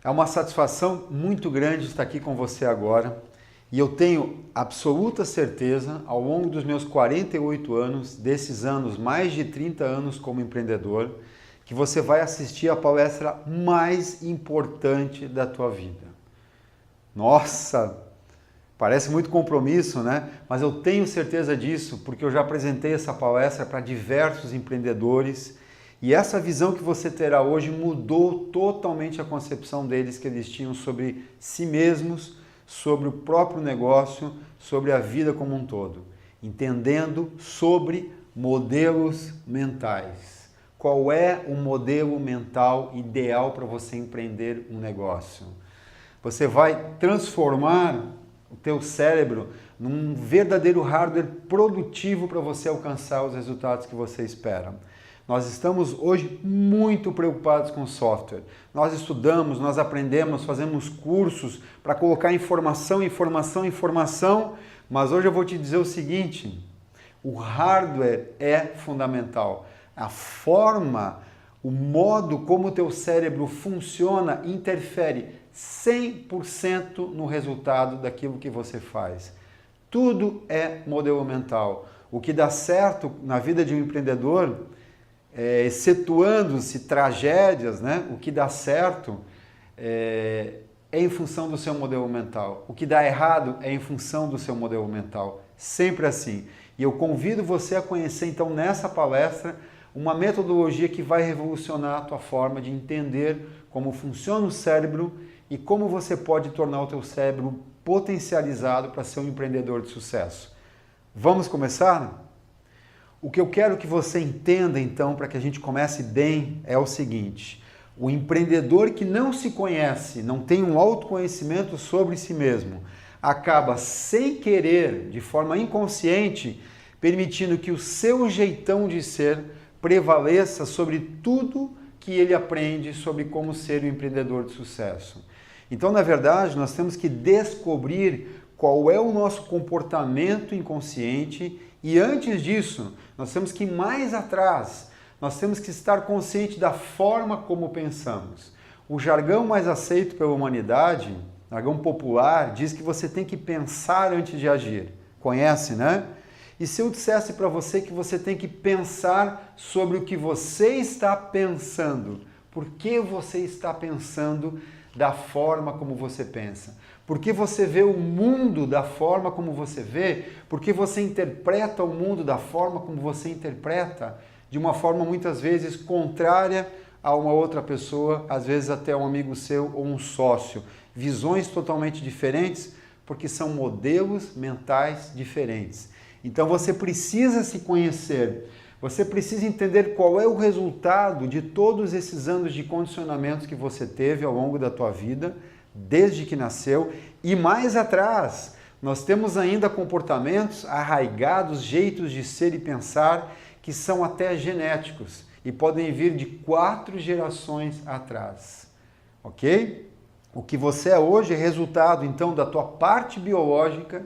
É uma satisfação muito grande estar aqui com você agora e eu tenho absoluta certeza, ao longo dos meus 48 anos, desses anos, mais de 30 anos como empreendedor, que você vai assistir a palestra mais importante da tua vida. Nossa, parece muito compromisso, né? Mas eu tenho certeza disso porque eu já apresentei essa palestra para diversos empreendedores. E essa visão que você terá hoje mudou totalmente a concepção deles que eles tinham sobre si mesmos, sobre o próprio negócio, sobre a vida como um todo. Entendendo sobre modelos mentais. Qual é o modelo mental ideal para você empreender um negócio? Você vai transformar o teu cérebro num verdadeiro hardware produtivo para você alcançar os resultados que você espera. Nós estamos hoje muito preocupados com software. Nós estudamos, nós aprendemos, fazemos cursos para colocar informação, mas hoje eu vou te dizer o seguinte, o hardware é fundamental. A forma, o modo como o teu cérebro funciona interfere 100% no resultado daquilo que você faz. Tudo é modelo mental. O que dá certo na vida de um empreendedor, excetuando-se tragédias, né? O que dá certo é em função do seu modelo mental. O que dá errado é em função do seu modelo mental. Sempre assim. E eu convido você a conhecer, então, nessa palestra, uma metodologia que vai revolucionar a tua forma de entender como funciona o cérebro e como você pode tornar o teu cérebro potencializado para ser um empreendedor de sucesso. Vamos começar? O que eu quero que você entenda, então, para que a gente comece bem, é o seguinte. O empreendedor que não se conhece, não tem um autoconhecimento sobre si mesmo, acaba sem querer, de forma inconsciente, permitindo que o seu jeitão de ser prevaleça sobre tudo que ele aprende sobre como ser um empreendedor de sucesso. Então, na verdade, nós temos que descobrir qual é o nosso comportamento inconsciente e antes disso, nós temos que ir mais atrás, nós temos que estar consciente da forma como pensamos. O jargão mais aceito pela humanidade, jargão popular, diz que você tem que pensar antes de agir. Conhece, né? E se eu dissesse para você que você tem que pensar sobre o que você está pensando, por que você está pensando da forma como você pensa? Porque você vê o mundo da forma como você vê, porque você interpreta o mundo da forma como você interpreta, de uma forma muitas vezes contrária a uma outra pessoa, às vezes até um amigo seu ou um sócio. Visões totalmente diferentes, porque são modelos mentais diferentes. Então você precisa se conhecer, você precisa entender qual é o resultado de todos esses anos de condicionamentos que você teve ao longo da tua vida, desde que nasceu, e mais atrás, nós temos ainda comportamentos arraigados, jeitos de ser e pensar, que são até genéticos e podem vir de 4 gerações atrás, ok? O que você é hoje é resultado, então, da tua parte biológica,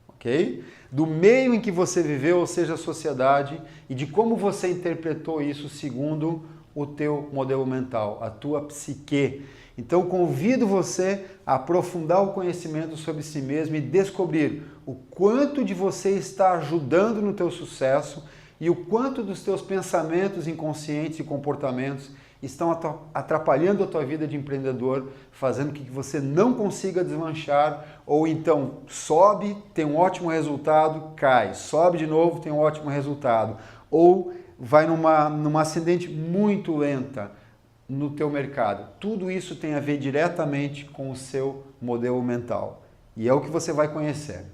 ok? Do meio em que você viveu, ou seja, a sociedade, e de como você interpretou isso segundo o teu modelo mental, a tua psique. Então, convido você a aprofundar o conhecimento sobre si mesmo e descobrir o quanto de você está ajudando no teu sucesso e o quanto dos teus pensamentos inconscientes e comportamentos estão atrapalhando a tua vida de empreendedor, fazendo com que você não consiga deslanchar, ou então sobe, tem um ótimo resultado, cai, sobe de novo, tem um ótimo resultado, ou vai numa ascendente muito lenta no teu mercado. Tudo isso tem a ver diretamente com o seu modelo mental. E é o que você vai conhecer.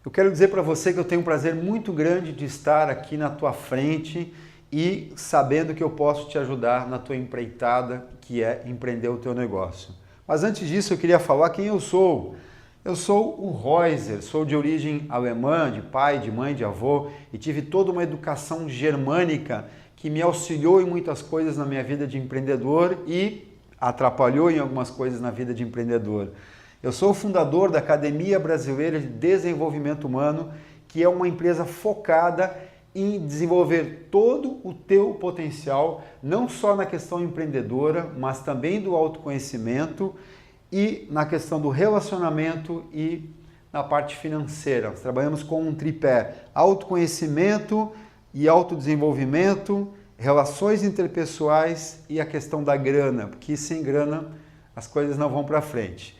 Eu quero dizer para você que eu tenho um prazer muito grande de estar aqui na tua frente e sabendo que eu posso te ajudar na tua empreitada, que é empreender o teu negócio. Mas antes disso, eu queria falar quem eu sou. Eu sou o Reuser, sou de origem alemã, de pai, de mãe, de avô, e tive toda uma educação germânica que me auxiliou em muitas coisas na minha vida de empreendedor e atrapalhou em algumas coisas na vida de empreendedor. Eu sou o fundador da Academia Brasileira de Desenvolvimento Humano, que é uma empresa focada em desenvolver todo o teu potencial, não só na questão empreendedora, mas também do autoconhecimento e na questão do relacionamento e na parte financeira. Nós trabalhamos com um tripé: autoconhecimento e autodesenvolvimento, relações interpessoais e a questão da grana, porque sem grana as coisas não vão para frente.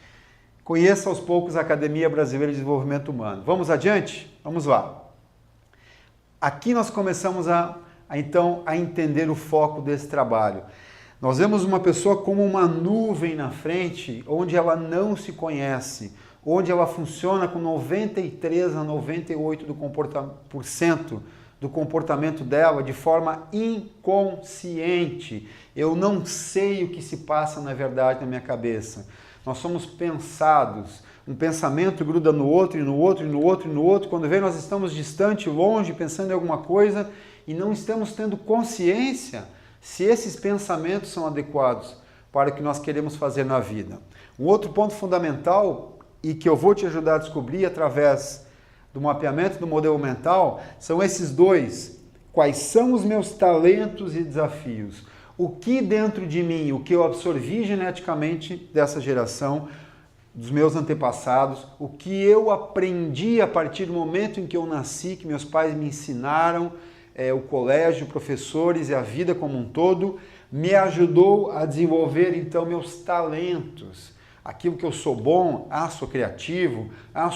Conheça aos poucos a Academia Brasileira de Desenvolvimento Humano. Vamos adiante? Vamos lá. Aqui nós começamos então a entender o foco desse trabalho. Nós vemos uma pessoa como uma nuvem na frente, onde ela não se conhece, onde ela funciona com 93 a 98% do comportamento dela de forma inconsciente. Eu não sei o que se passa na verdade na minha cabeça. Nós somos pensados. Um pensamento gruda no outro, e no outro, e no outro, e no outro. Quando vem, nós estamos distante, longe, pensando em alguma coisa e não estamos tendo consciência se esses pensamentos são adequados para o que nós queremos fazer na vida. Um outro ponto fundamental e que eu vou te ajudar a descobrir através do mapeamento do modelo mental são esses dois. Quais são os meus talentos e desafios? O que dentro de mim, o que eu absorvi geneticamente dessa geração, dos meus antepassados, o que eu aprendi a partir do momento em que eu nasci, que meus pais me ensinaram, o colégio, professores e a vida como um todo, me ajudou a desenvolver então meus talentos. Aquilo que eu sou bom, sou criativo,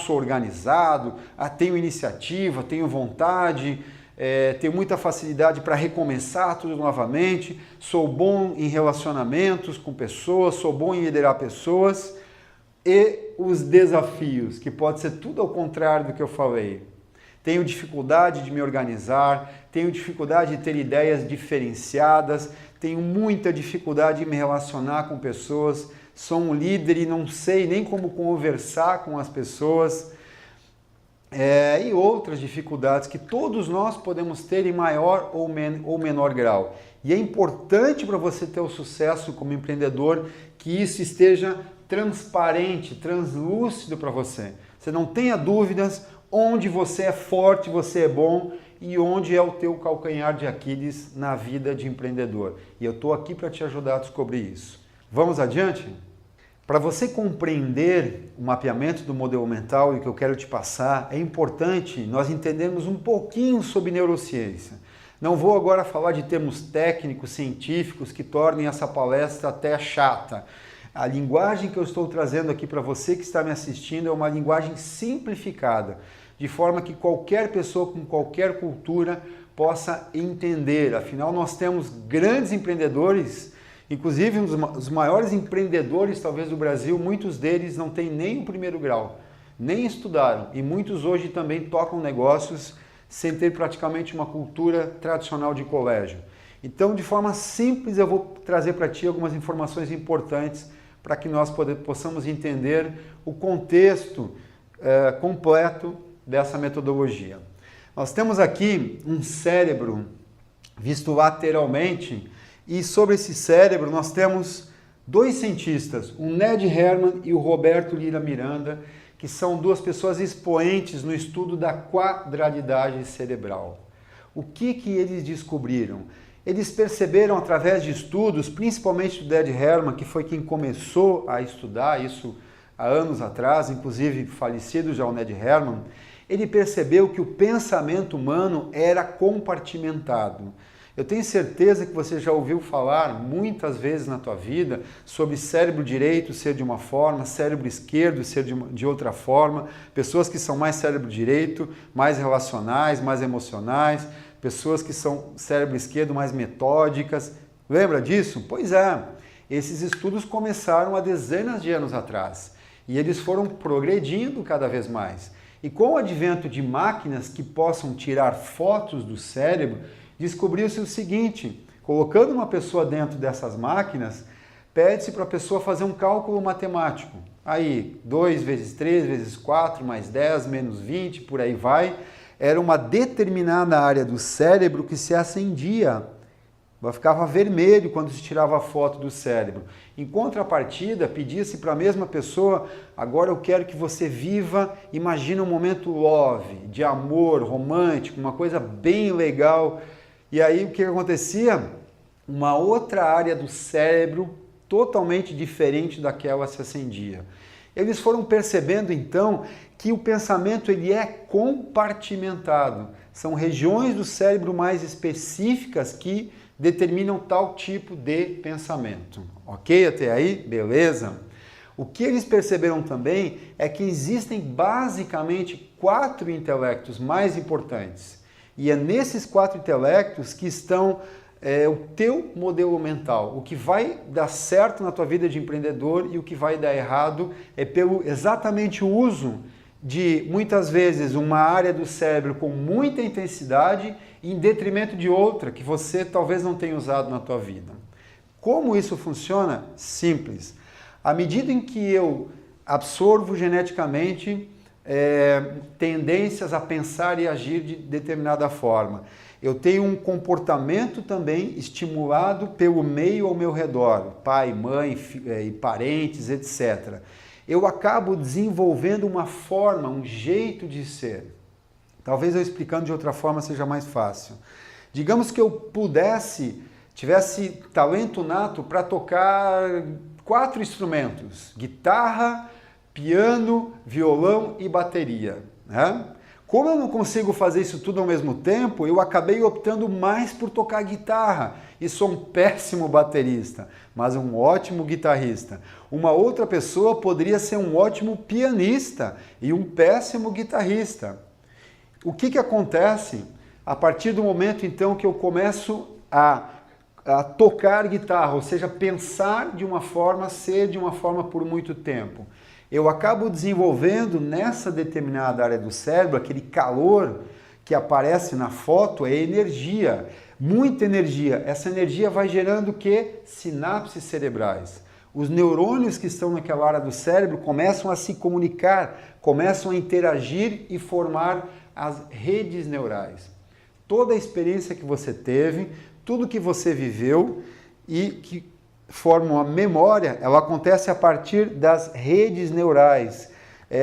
sou organizado, tenho iniciativa, tenho vontade, tenho muita facilidade para recomeçar tudo novamente, sou bom em relacionamentos com pessoas, sou bom em liderar pessoas. E os desafios, que pode ser tudo ao contrário do que eu falei. Tenho dificuldade de me organizar, tenho dificuldade de ter ideias diferenciadas, tenho muita dificuldade de me relacionar com pessoas, sou um líder e não sei nem como conversar com as pessoas, e outras dificuldades que todos nós podemos ter em maior ou menor grau. E é importante para você ter o sucesso como empreendedor que isso esteja transparente, translúcido para você. Você não tenha dúvidas onde você é forte, você é bom e onde é o teu calcanhar de Aquiles na vida de empreendedor. E eu estou aqui para te ajudar a descobrir isso. Vamos adiante? Para você compreender o mapeamento do modelo mental e o que eu quero te passar, é importante nós entendermos um pouquinho sobre neurociência. Não vou agora falar de termos técnicos, científicos que tornem essa palestra até chata. A linguagem que eu estou trazendo aqui para você que está me assistindo é uma linguagem simplificada, de forma que qualquer pessoa com qualquer cultura possa entender. Afinal, nós temos grandes empreendedores, inclusive um dos maiores empreendedores talvez do Brasil, muitos deles não têm nem o primeiro grau, nem estudaram, e muitos hoje também tocam negócios sem ter praticamente uma cultura tradicional de colégio. Então, de forma simples, eu vou trazer para ti algumas informações importantes para que nós possamos entender o contexto completo dessa metodologia. Nós temos aqui um cérebro visto lateralmente e sobre esse cérebro nós temos dois cientistas, o Ned Herman e o Roberto Lira Miranda, que são duas pessoas expoentes no estudo da quadralidade cerebral. O que eles descobriram? Eles perceberam através de estudos, principalmente do Ned Herman, que foi quem começou a estudar isso há anos atrás, inclusive falecido já o Ned Herman, ele percebeu que o pensamento humano era compartimentado. Eu tenho certeza que você já ouviu falar muitas vezes na tua vida sobre cérebro direito ser de uma forma, cérebro esquerdo ser de outra forma, pessoas que são mais cérebro direito, mais relacionais, mais emocionais, pessoas que são cérebro esquerdo mais metódicas. Lembra disso? Pois é, esses estudos começaram há dezenas de anos atrás e eles foram progredindo cada vez mais. E com o advento de máquinas que possam tirar fotos do cérebro, descobriu-se o seguinte: colocando uma pessoa dentro dessas máquinas, pede-se para a pessoa fazer um cálculo matemático. Aí, 2 vezes 3 vezes 4, mais 10, menos 20, por aí vai. Era uma determinada área do cérebro que se acendia. ficava vermelho quando se tirava a foto do cérebro. Em contrapartida, pedia-se para a mesma pessoa, agora eu quero que você viva, imagina um momento love, de amor, romântico, uma coisa bem legal. E aí o que acontecia? Uma outra área do cérebro totalmente diferente daquela se acendia. Eles foram percebendo então que o pensamento ele é compartimentado. São regiões do cérebro mais específicas que determinam tal tipo de pensamento. Ok até aí? Beleza? O que eles perceberam também é que existem basicamente 4 intelectos mais importantes. E é nesses 4 intelectos que estão o teu modelo mental. O que vai dar certo na tua vida de empreendedor e o que vai dar errado é pelo exatamente o uso de, muitas vezes, uma área do cérebro com muita intensidade em detrimento de outra que você talvez não tenha usado na tua vida. Como isso funciona? Simples. À medida em que eu absorvo geneticamente tendências a pensar e agir de determinada forma, eu tenho um comportamento também estimulado pelo meio ao meu redor, pai, mãe e parentes, etc. Eu acabo desenvolvendo uma forma, um jeito de ser. Talvez eu explicando de outra forma seja mais fácil. Digamos que eu tivesse talento nato para tocar 4 instrumentos: guitarra, piano, violão e bateria, né? Como eu não consigo fazer isso tudo ao mesmo tempo, eu acabei optando mais por tocar guitarra e sou um péssimo baterista, mas um ótimo guitarrista. Uma outra pessoa poderia ser um ótimo pianista e um péssimo guitarrista. O que acontece a partir do momento então que eu começo a tocar guitarra, ou seja, pensar de uma forma, ser de uma forma por muito tempo? Eu acabo desenvolvendo nessa determinada área do cérebro, aquele calor que aparece na foto, é energia, muita energia. Essa energia vai gerando o quê? Sinapses cerebrais. Os neurônios que estão naquela área do cérebro começam a se comunicar, começam a interagir e formar as redes neurais. Toda a experiência que você teve, tudo que você viveu e que forma uma memória, ela acontece a partir das redes neurais.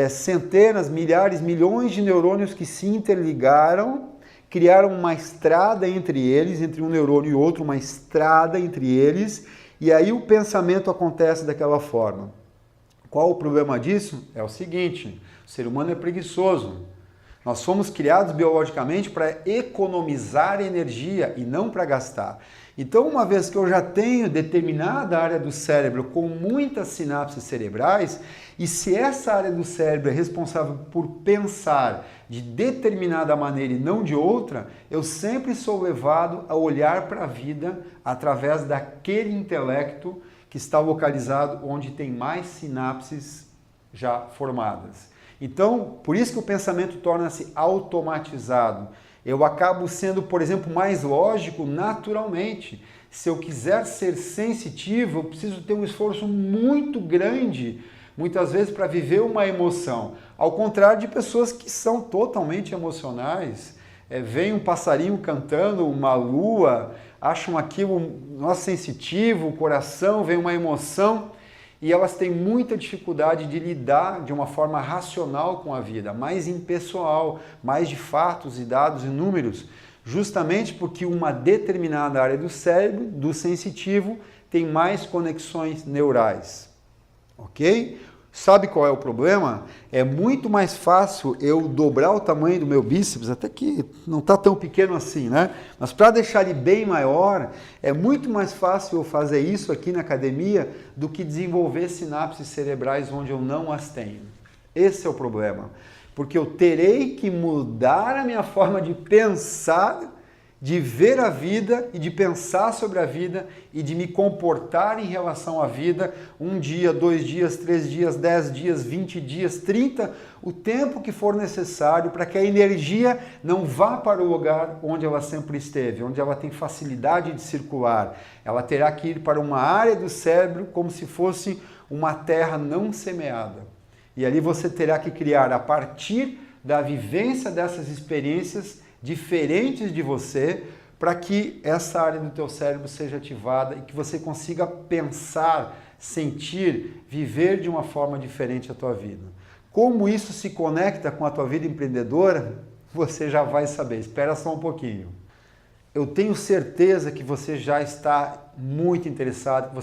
Centenas, milhares, milhões de neurônios que se interligaram, criaram uma estrada entre eles, entre um neurônio e outro, uma estrada entre eles, e aí o pensamento acontece daquela forma. Qual o problema disso? É o seguinte: o ser humano é preguiçoso. Nós fomos criados biologicamente para economizar energia e não para gastar. Então, uma vez que eu já tenho determinada área do cérebro com muitas sinapses cerebrais, e se essa área do cérebro é responsável por pensar de determinada maneira e não de outra, eu sempre sou levado a olhar para a vida através daquele intelecto que está localizado onde tem mais sinapses já formadas. Então, por isso que o pensamento torna-se automatizado. Eu acabo sendo, por exemplo, mais lógico naturalmente. Se eu quiser ser sensitivo, eu preciso ter um esforço muito grande, muitas vezes, para viver uma emoção. Ao contrário de pessoas que são totalmente emocionais. Vem um passarinho cantando, uma lua, acham aquilo, nossa, sensitivo, o coração, vem uma emoção. E elas têm muita dificuldade de lidar de uma forma racional com a vida, mais impessoal, mais de fatos e dados e números, justamente porque uma determinada área do cérebro, do sensitivo, tem mais conexões neurais. Ok? Sabe qual é o problema? É muito mais fácil eu dobrar o tamanho do meu bíceps, até que não está tão pequeno assim, né? Mas para deixar ele bem maior, é muito mais fácil eu fazer isso aqui na academia do que desenvolver sinapses cerebrais onde eu não as tenho. Esse é o problema. Porque eu terei que mudar a minha forma de pensar, de ver a vida e de pensar sobre a vida e de me comportar em relação à vida 1 dia, 2 dias, 3 dias, 10 dias, 20 dias, 30, o tempo que for necessário para que a energia não vá para o lugar onde ela sempre esteve, onde ela tem facilidade de circular. Ela terá que ir para uma área do cérebro como se fosse uma terra não semeada. E ali você terá que criar, a partir da vivência dessas experiências diferentes de você, para que essa área do teu cérebro seja ativada e que você consiga pensar, sentir, viver de uma forma diferente a tua vida. Como isso se conecta com a tua vida empreendedora, você já vai saber. Espera só um pouquinho. Eu tenho certeza que você já está muito interessado,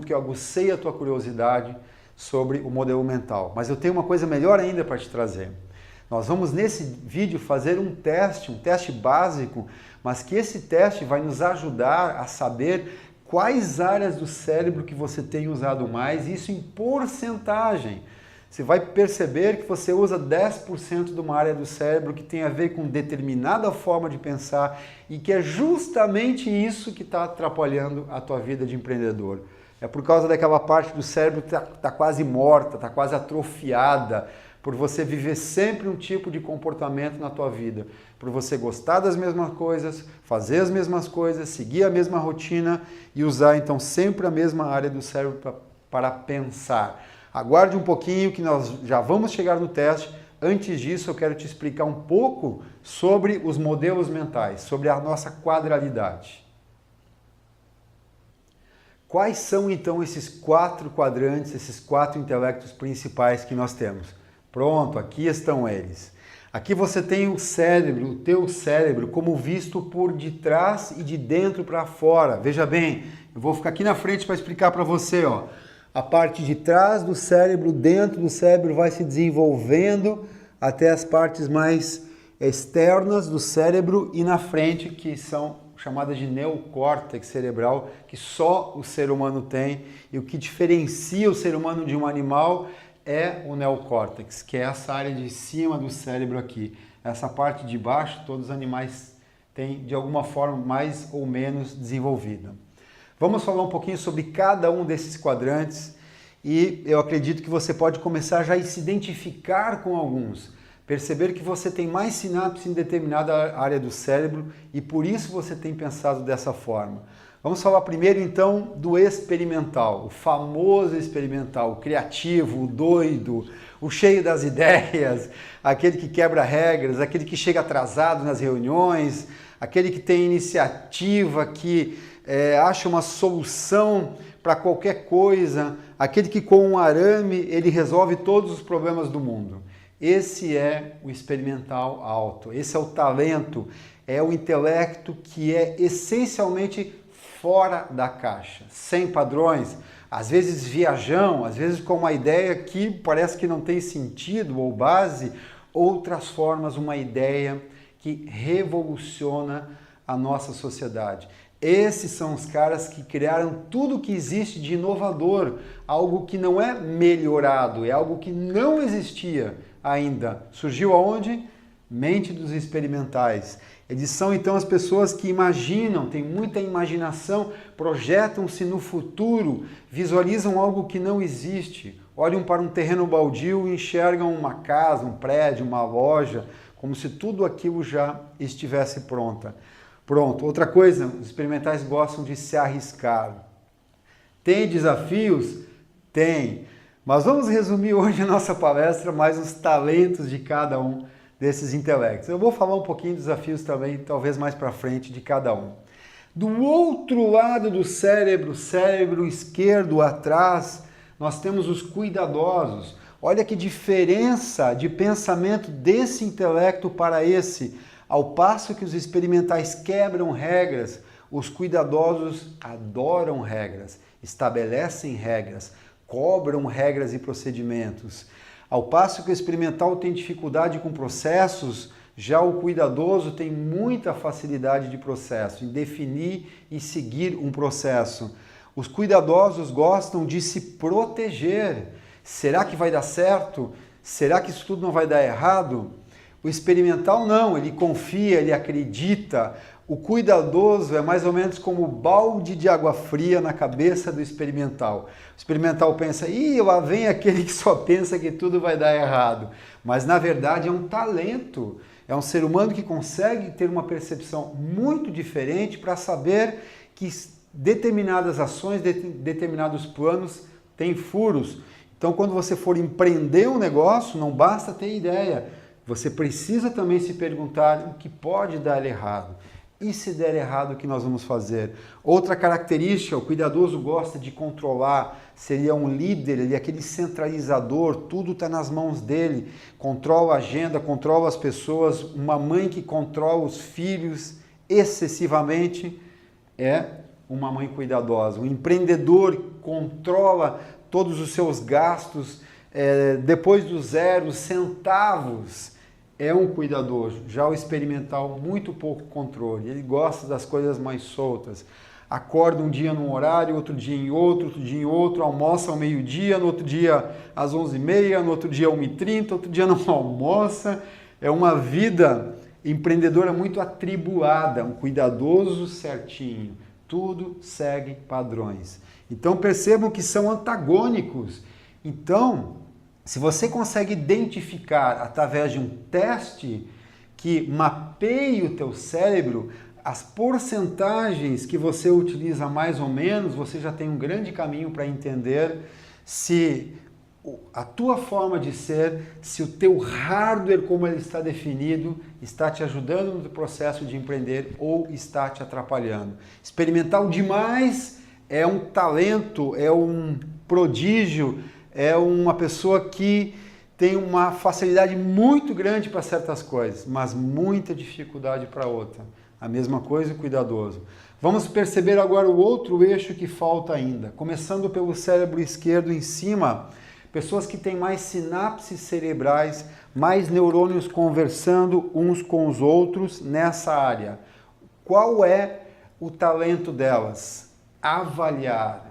que eu agucei a tua curiosidade sobre o modelo mental. Mas eu tenho uma coisa melhor ainda para te trazer. Nós vamos nesse vídeo fazer um teste básico, mas que esse teste vai nos ajudar a saber quais áreas do cérebro que você tem usado mais, isso em porcentagem. Você vai perceber que você usa 10% de uma área do cérebro que tem a ver com determinada forma de pensar e que é justamente isso que está atrapalhando a tua vida de empreendedor. É por causa daquela parte do cérebro que está quase morta, está quase atrofiada, por você viver sempre um tipo de comportamento na tua vida, por você gostar das mesmas coisas, fazer as mesmas coisas, seguir a mesma rotina e usar então sempre a mesma área do cérebro para pensar. Aguarde um pouquinho que nós já vamos chegar no teste. Antes disso, eu quero te explicar um pouco sobre os modelos mentais, sobre a nossa quadralidade. Quais são então esses 4 quadrantes, esses 4 intelectos principais que nós temos? Pronto, aqui estão eles. Aqui você tem o cérebro, o teu cérebro, como visto por de trás e de dentro para fora. Veja bem, eu vou ficar aqui na frente para explicar para você, ó. A parte de trás do cérebro, dentro do cérebro, vai se desenvolvendo até as partes mais externas do cérebro e na frente, que são chamadas de neocórtex cerebral, que só o ser humano tem. E o que diferencia o ser humano de um animal é o neocórtex, que é essa área de cima do cérebro aqui. Essa parte de baixo, todos os animais têm de alguma forma mais ou menos desenvolvida. Vamos falar um pouquinho sobre cada um desses quadrantes e eu acredito que você pode começar já a se identificar com alguns. Perceber que você tem mais sinapse em determinada área do cérebro e por isso você tem pensado dessa forma. Vamos falar primeiro então do experimental, o famoso experimental, o criativo, o doido, o cheio das ideias, aquele que quebra regras, aquele que chega atrasado nas reuniões, aquele que tem iniciativa, que acha uma solução para qualquer coisa, aquele que com um arame ele resolve todos os problemas do mundo. Esse é o experimental alto, esse é o talento, é o intelecto que é essencialmente fora da caixa, sem padrões, às vezes viajão, às vezes com uma ideia que parece que não tem sentido ou base, ou transformas uma ideia que revoluciona a nossa sociedade. Esses são os caras que criaram tudo que existe de inovador, algo que não é melhorado, é algo que não existia ainda. Surgiu aonde? Mente dos experimentais. Eles são então as pessoas que imaginam, têm muita imaginação, projetam-se no futuro, visualizam algo que não existe, olham para um terreno baldio e enxergam uma casa, um prédio, uma loja, como se tudo aquilo já estivesse pronto. Outra coisa, os experimentais gostam de se arriscar. Tem desafios? Tem. Mas vamos resumir hoje a nossa palestra mais os talentos de cada um desses intelectos. Eu vou falar um pouquinho de desafios também, talvez mais para frente, de cada um. Do outro lado do cérebro, cérebro esquerdo atrás, nós temos os cuidadosos. Olha que diferença de pensamento desse intelecto para esse. Ao passo que os experimentais quebram regras, os cuidadosos adoram regras, estabelecem regras, cobram regras e procedimentos. Ao passo que o experimental tem dificuldade com processos, já o cuidadoso tem muita facilidade de processo, em definir e seguir um processo. Os cuidadosos gostam de se proteger. Será que vai dar certo? Será que isso tudo não vai dar errado? O experimental não, ele confia, ele acredita. O cuidadoso é mais ou menos como o balde de água fria na cabeça do experimental. O experimental pensa, lá vem aquele que só pensa que tudo vai dar errado. Mas na verdade é um talento, é um ser humano que consegue ter uma percepção muito diferente para saber que determinadas ações, determinados planos têm furos. Então quando você for empreender um negócio, não basta ter ideia. Você precisa também se perguntar o que pode dar errado. E se der errado, o que nós vamos fazer? Outra característica, o cuidadoso gosta de controlar, seria um líder, ele é aquele centralizador, tudo está nas mãos dele, controla a agenda, controla as pessoas, uma mãe que controla os filhos excessivamente é uma mãe cuidadosa. Um empreendedor controla todos os seus gastos, depois dos 0 centavos, é um cuidadoso. Já o experimental, muito pouco controle. Ele gosta das coisas mais soltas. Acorda um dia num horário, outro dia em outro dia em outro, almoça ao meio-dia, no outro dia às 11h30, no outro dia 1h30, outro dia não almoça. É uma vida empreendedora muito atribulada, um cuidadoso certinho. Tudo segue padrões. Então percebam que são antagônicos. Então, se você consegue identificar através de um teste que mapeie o teu cérebro, as porcentagens que você utiliza mais ou menos, você já tem um grande caminho para entender se a tua forma de ser, se o teu hardware como ele está definido, está te ajudando no processo de empreender ou está te atrapalhando. Experimental demais é um talento, é um prodígio, é uma pessoa que tem uma facilidade muito grande para certas coisas, mas muita dificuldade para outra. A mesma coisa o cuidadoso. Vamos perceber agora o outro eixo que falta ainda. Começando pelo cérebro esquerdo em cima, pessoas que têm mais sinapses cerebrais, mais neurônios conversando uns com os outros nessa área. Qual é o talento delas? Avaliar.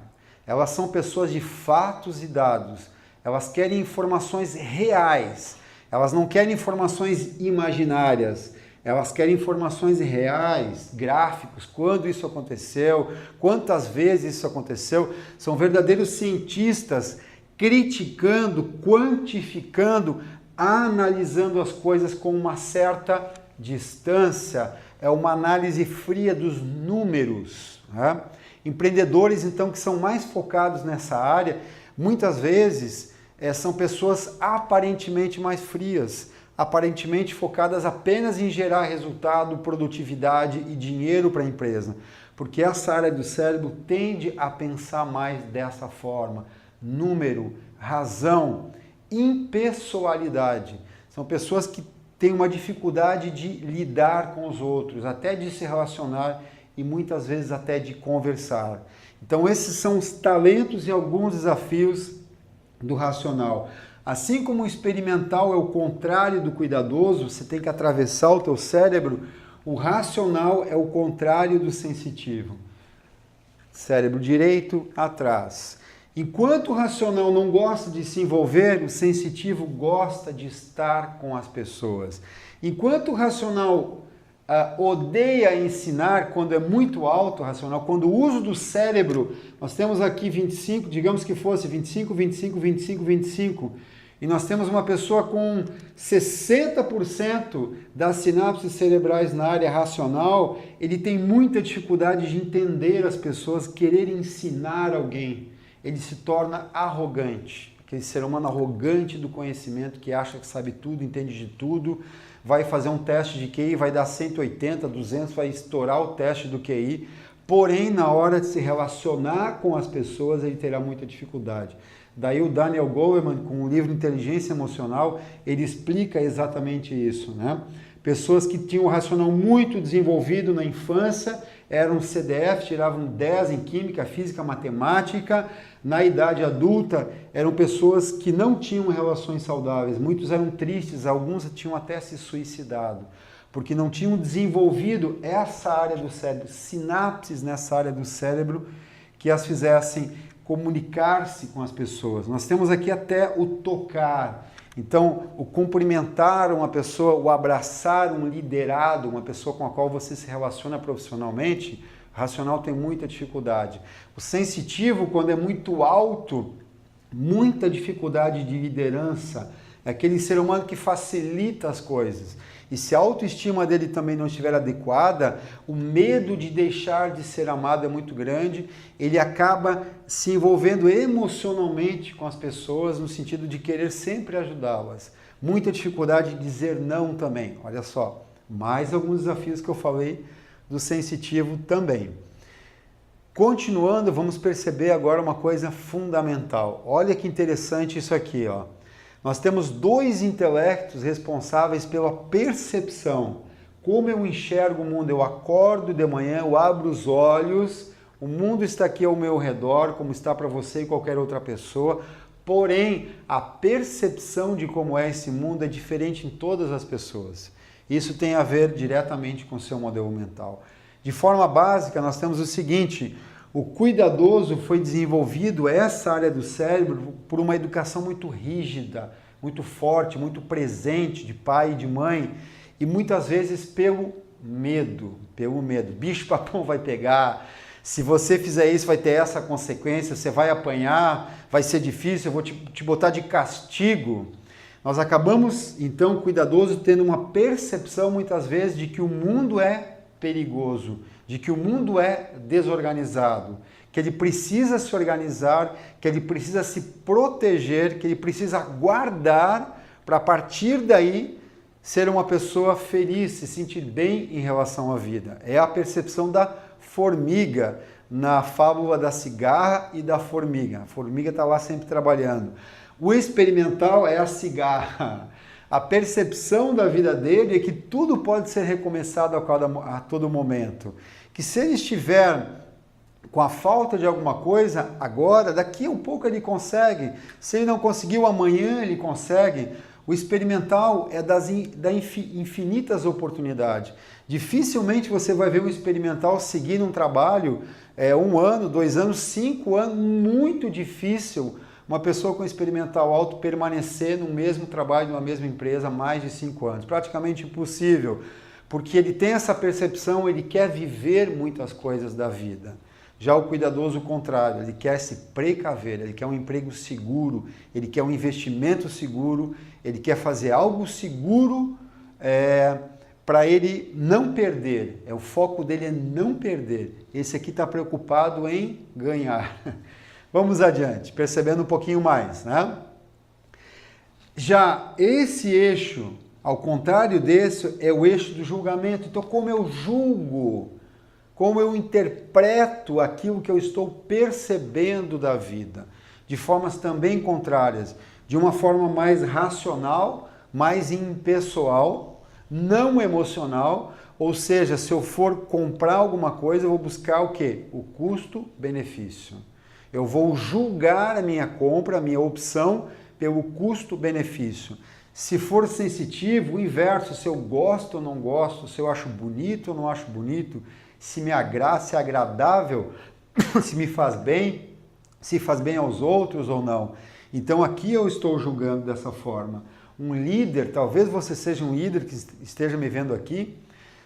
Elas são pessoas de fatos e dados. Elas querem informações reais. Elas não querem informações imaginárias. Elas querem informações reais, gráficos, quando isso aconteceu, quantas vezes isso aconteceu. São verdadeiros cientistas criticando, quantificando, analisando as coisas com uma certa distância. É uma análise fria dos números, né? Empreendedores, então, que são mais focados nessa área, muitas vezes são pessoas aparentemente mais frias, aparentemente focadas apenas em gerar resultado, produtividade e dinheiro para a empresa. Porque essa área do cérebro tende a pensar mais dessa forma. Número, razão, impessoalidade. São pessoas que têm uma dificuldade de lidar com os outros, até de se relacionar e muitas vezes até de conversar. Então esses são os talentos e alguns desafios do racional. Assim como o experimental é o contrário do cuidadoso, você tem que atravessar o teu cérebro, o racional é o contrário do sensitivo. Cérebro direito, atrás. Enquanto o racional não gosta de se envolver, o sensitivo gosta de estar com as pessoas. Enquanto o racional odeia ensinar, quando é muito alto o racional, quando o uso do cérebro, nós temos aqui 25, digamos que fosse 25, 25, 25, 25, e nós temos uma pessoa com 60% das sinapses cerebrais na área racional, ele tem muita dificuldade de entender as pessoas, querer ensinar alguém. Ele se torna arrogante, aquele ser humano arrogante do conhecimento, que acha que sabe tudo, entende de tudo, vai fazer um teste de QI, vai dar 180, 200, vai estourar o teste do QI, porém, na hora de se relacionar com as pessoas, ele terá muita dificuldade. Daí o Daniel Goleman, com o livro Inteligência Emocional, ele explica exatamente isso, né? Pessoas que tinham o racional muito desenvolvido na infância, eram CDF, tiravam 10 em química, física, matemática. Na idade adulta, eram pessoas que não tinham relações saudáveis. Muitos eram tristes, alguns tinham até se suicidado, porque não tinham desenvolvido essa área do cérebro, sinapses nessa área do cérebro que as fizessem comunicar-se com as pessoas. Nós temos aqui até o tocar. Então, o cumprimentar uma pessoa, o abraçar um liderado, uma pessoa com a qual você se relaciona profissionalmente, o racional tem muita dificuldade. O sensitivo, quando é muito alto, muita dificuldade de liderança, é aquele ser humano que facilita as coisas. E se a autoestima dele também não estiver adequada, o medo de deixar de ser amado é muito grande, ele acaba se envolvendo emocionalmente com as pessoas no sentido de querer sempre ajudá-las. Muita dificuldade de dizer não também. Olha só, mais alguns desafios que eu falei do sensitivo também. Continuando, vamos perceber agora uma coisa fundamental. Olha que interessante isso aqui, ó. Nós temos dois intelectos responsáveis pela percepção. Como eu enxergo o mundo? Eu acordo de manhã, eu abro os olhos, o mundo está aqui ao meu redor, como está para você e qualquer outra pessoa. Porém, a percepção de como é esse mundo é diferente em todas as pessoas. Isso tem a ver diretamente com o seu modelo mental. De forma básica, nós temos o seguinte: o cuidadoso foi desenvolvido, essa área do cérebro, por uma educação muito rígida, muito forte, muito presente de pai e de mãe, e muitas vezes pelo medo. Bicho-papão vai pegar, se você fizer isso vai ter essa consequência, você vai apanhar, vai ser difícil, eu vou te botar de castigo. Nós acabamos, então, cuidadoso, tendo uma percepção muitas vezes de que o mundo é perigoso, de que o mundo é desorganizado, que ele precisa se organizar, que ele precisa se proteger, que ele precisa guardar para a partir daí ser uma pessoa feliz, se sentir bem em relação à vida. É a percepção da formiga na fábula da cigarra e da formiga. A formiga está lá sempre trabalhando. O experimental é a cigarra. A percepção da vida dele é que tudo pode ser recomeçado a todo momento. Que se ele estiver com a falta de alguma coisa agora, daqui a um pouco ele consegue. Se ele não conseguiu amanhã, ele consegue. O experimental é das infinitas oportunidades. Dificilmente você vai ver um experimental seguir um trabalho 1 ano, 2 anos, 5 anos, muito difícil uma pessoa com experimental alto permanecer no mesmo trabalho, numa mesma empresa, mais de 5 anos. Praticamente impossível, porque ele tem essa percepção, ele quer viver muitas coisas da vida. Já o cuidadoso, o contrário, ele quer se precaver, ele quer um emprego seguro, ele quer um investimento seguro, ele quer fazer algo seguro para ele não perder. O foco dele é não perder. Esse aqui está preocupado em ganhar. Vamos adiante, percebendo um pouquinho mais, né? Já esse eixo, ao contrário desse, é o eixo do julgamento. Então, como eu julgo, como eu interpreto aquilo que eu estou percebendo da vida, de formas também contrárias, de uma forma mais racional, mais impessoal, não emocional, ou seja, se eu for comprar alguma coisa, eu vou buscar o quê? O custo-benefício. Eu vou julgar a minha compra, a minha opção, pelo custo-benefício. Se for sensitivo, o inverso, se eu gosto ou não gosto, se eu acho bonito ou não acho bonito, se me agrada, se é agradável, se me faz bem, se faz bem aos outros ou não. Então aqui eu estou julgando dessa forma. Um líder, talvez você seja um líder que esteja me vendo aqui,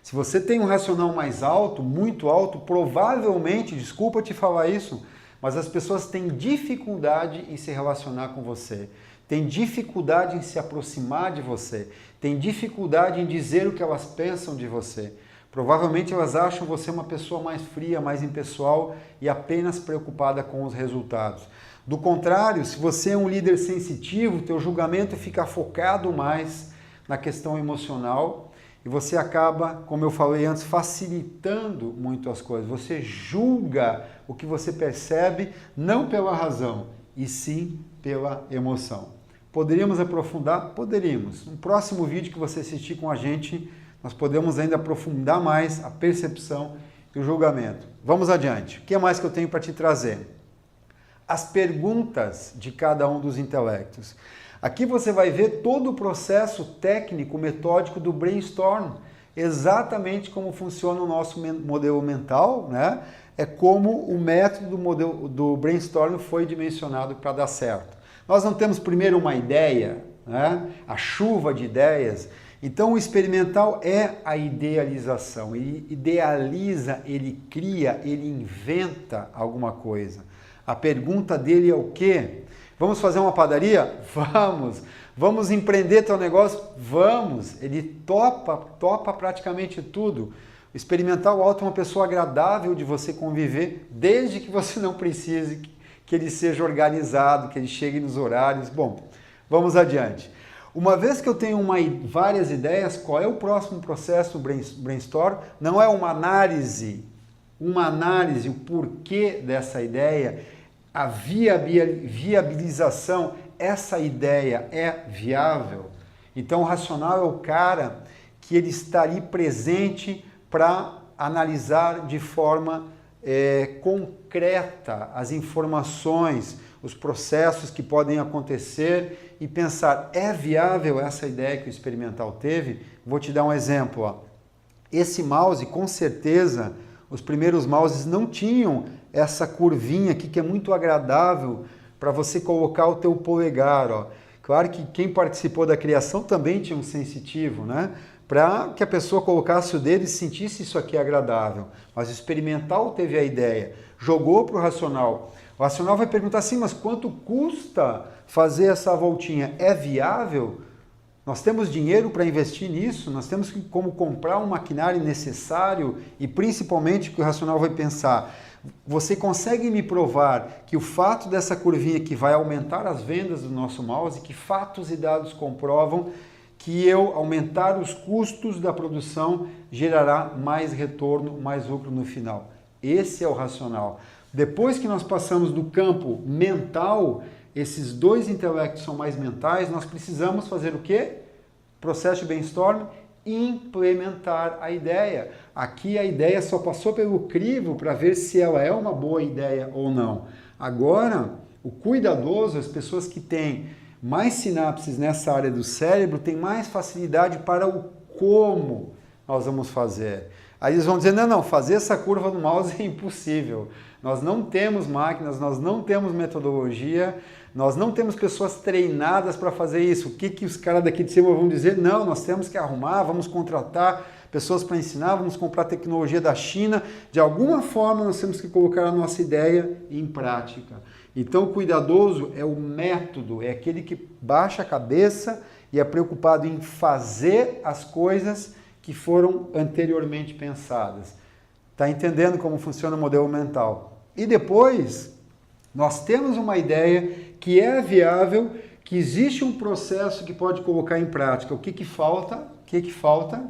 se você tem um racional mais alto, muito alto, provavelmente, desculpa te falar isso, mas as pessoas têm dificuldade em se relacionar com você, têm dificuldade em se aproximar de você, têm dificuldade em dizer o que elas pensam de você. Provavelmente elas acham você uma pessoa mais fria, mais impessoal e apenas preocupada com os resultados. Do contrário, se você é um líder sensitivo, teu julgamento fica focado mais na questão emocional e você acaba, como eu falei antes, facilitando muito as coisas. Você julga o que você percebe não pela razão, e sim pela emoção. Poderíamos aprofundar? Poderíamos. No próximo vídeo que você assistir com a gente, nós podemos ainda aprofundar mais a percepção e o julgamento. Vamos adiante. O que mais que eu tenho para te trazer? As perguntas de cada um dos intelectos. Aqui você vai ver todo o processo técnico, metódico do brainstorm, exatamente como funciona o nosso modelo mental, né? É como o método do brainstorm foi dimensionado para dar certo. Nós não temos primeiro uma ideia, né? A chuva de ideias. Então o experimental é a idealização, ele idealiza, ele cria, ele inventa alguma coisa. A pergunta dele é o quê? Vamos fazer uma padaria? Vamos! Vamos empreender teu negócio? Vamos! Ele topa praticamente tudo. O experimental alto é uma pessoa agradável de você conviver, desde que você não precise que ele seja organizado, que ele chegue nos horários. Bom, vamos adiante. Uma vez que eu tenho várias ideias, qual é o próximo processo do brainstorm? Não é uma análise, o porquê dessa ideia, a viabilização, essa ideia é viável? Então o racional é o cara que ele está ali presente para analisar de forma concreta as informações, os processos que podem acontecer e pensar, é viável essa ideia que o experimental teve? Vou te dar um exemplo. Ó. Esse mouse, com certeza, os primeiros mouses não tinham essa curvinha aqui que é muito agradável para você colocar o teu polegar. Ó. Claro que quem participou da criação também tinha um sensitivo, né? Para que a pessoa colocasse o dedo e sentisse isso aqui agradável. Mas o experimental teve a ideia, jogou para o racional. O racional vai perguntar assim, mas quanto custa fazer essa voltinha? É viável? Nós temos dinheiro para investir nisso? Nós temos como comprar um maquinário necessário? E principalmente que o racional vai pensar, você consegue me provar que o fato dessa curvinha que vai aumentar as vendas do nosso mouse, que fatos e dados comprovam que eu aumentar os custos da produção gerará mais retorno, mais lucro no final? Esse é o racional. Depois que nós passamos do campo mental, esses dois intelectos são mais mentais, nós precisamos fazer o quê? Processo de brainstorm, implementar a ideia. Aqui a ideia só passou pelo crivo para ver se ela é uma boa ideia ou não. Agora, o cuidadoso, as pessoas que têm mais sinapses nessa área do cérebro, têm mais facilidade para o como nós vamos fazer. Aí eles vão dizer, não, fazer essa curva no mouse é impossível. Nós não temos máquinas, nós não temos metodologia, nós não temos pessoas treinadas para fazer isso. O que os caras daqui de cima vão dizer? Não, nós temos que arrumar, vamos contratar pessoas para ensinar, vamos comprar tecnologia da China. De alguma forma nós temos que colocar a nossa ideia em prática. Então o cuidadoso é o método, é aquele que baixa a cabeça e é preocupado em fazer as coisas que foram anteriormente pensadas. Está entendendo como funciona o modelo mental? E depois, nós temos uma ideia que é viável, que existe um processo que pode colocar em prática. O que falta? O que falta?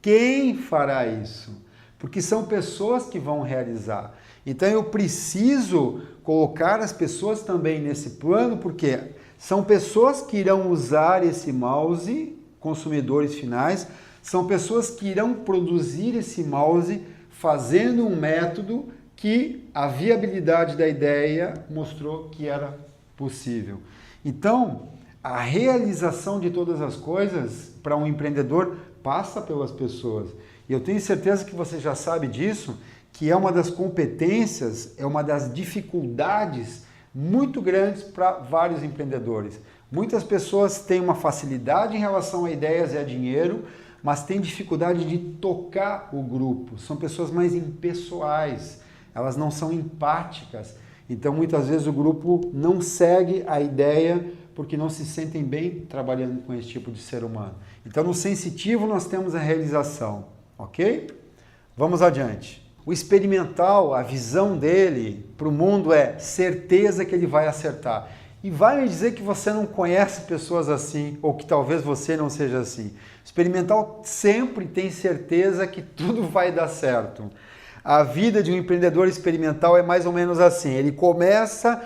Quem fará isso? Porque são pessoas que vão realizar. Então eu preciso colocar as pessoas também nesse plano, porque são pessoas que irão usar esse mouse, consumidores finais, são pessoas que irão produzir esse mouse fazendo um método que a viabilidade da ideia mostrou que era possível. Então, a realização de todas as coisas para um empreendedor passa pelas pessoas. E eu tenho certeza que você já sabe disso, que é uma das competências, é uma das dificuldades muito grandes para vários empreendedores. Muitas pessoas têm uma facilidade em relação a ideias e a dinheiro, mas têm dificuldade de tocar o grupo. São pessoas mais impessoais, elas não são empáticas. Então, muitas vezes o grupo não segue a ideia porque não se sentem bem trabalhando com esse tipo de ser humano. Então, no sensitivo nós temos a realização, ok? Vamos adiante. O experimental, a visão dele para o mundo é certeza que ele vai acertar. E vai me dizer que você não conhece pessoas assim, ou que talvez você não seja assim. O experimental sempre tem certeza que tudo vai dar certo. A vida de um empreendedor experimental é mais ou menos assim. Ele começa,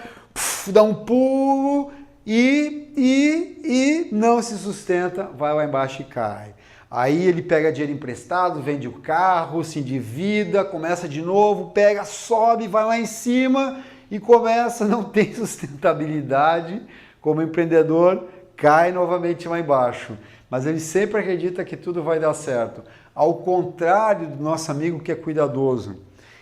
dá um pulo e não se sustenta, vai lá embaixo e cai. Aí ele pega dinheiro emprestado, vende o carro, se endivida, começa de novo, pega, sobe, vai lá em cima e começa, não tem sustentabilidade como empreendedor, cai novamente lá embaixo. Mas ele sempre acredita que tudo vai dar certo. Ao contrário do nosso amigo que é cuidadoso,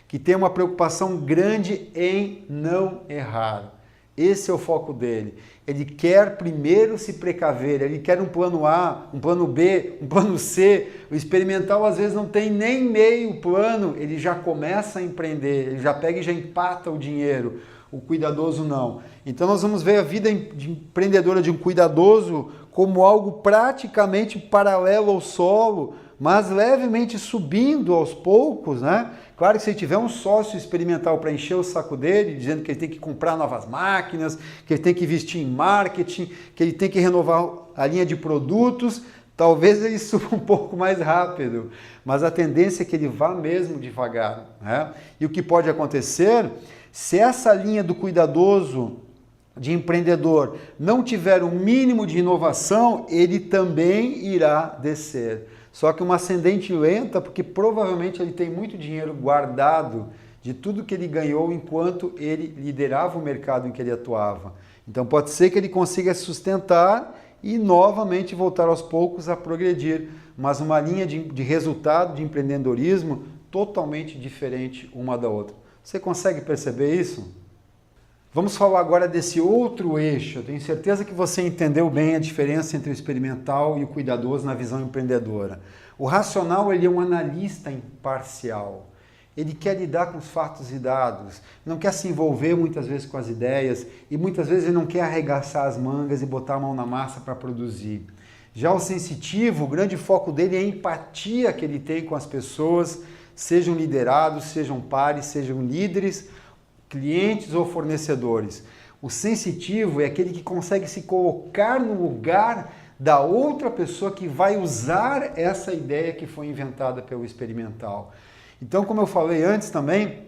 que tem uma preocupação grande em não errar. Esse é o foco dele. Ele quer primeiro se precaver, ele quer um plano A, um plano B, um plano C. O experimental às vezes não tem nem meio plano, ele já começa a empreender, ele já pega e já empata o dinheiro. O cuidadoso não. Então nós vamos ver a vida de empreendedora de um cuidadoso como algo praticamente paralelo ao solo, mas levemente subindo aos poucos, né? Claro que se ele tiver um sócio experimental para encher o saco dele, dizendo que ele tem que comprar novas máquinas, que ele tem que investir em marketing, que ele tem que renovar a linha de produtos, talvez ele suba um pouco mais rápido, mas a tendência é que ele vá mesmo devagar, né? E o que pode acontecer, se essa linha do cuidadoso de empreendedor não tiver um mínimo de inovação, ele também irá descer. Só que uma ascendente lenta, porque provavelmente ele tem muito dinheiro guardado de tudo que ele ganhou enquanto ele liderava o mercado em que ele atuava. Então pode ser que ele consiga sustentar e novamente voltar aos poucos a progredir, mas uma linha de resultado de empreendedorismo totalmente diferente uma da outra. Você consegue perceber isso? Vamos falar agora desse outro eixo. Eu tenho certeza que você entendeu bem a diferença entre o experimental e o cuidadoso na visão empreendedora. O racional, ele é um analista imparcial. Ele quer lidar com os fatos e dados, não quer se envolver muitas vezes com as ideias e muitas vezes ele não quer arregaçar as mangas e botar a mão na massa para produzir. Já o sensitivo, o grande foco dele é a empatia que ele tem com as pessoas, sejam liderados, sejam pares, sejam líderes, clientes ou fornecedores. O sensitivo é aquele que consegue se colocar no lugar da outra pessoa que vai usar essa ideia que foi inventada pelo experimental. Então, como eu falei antes também,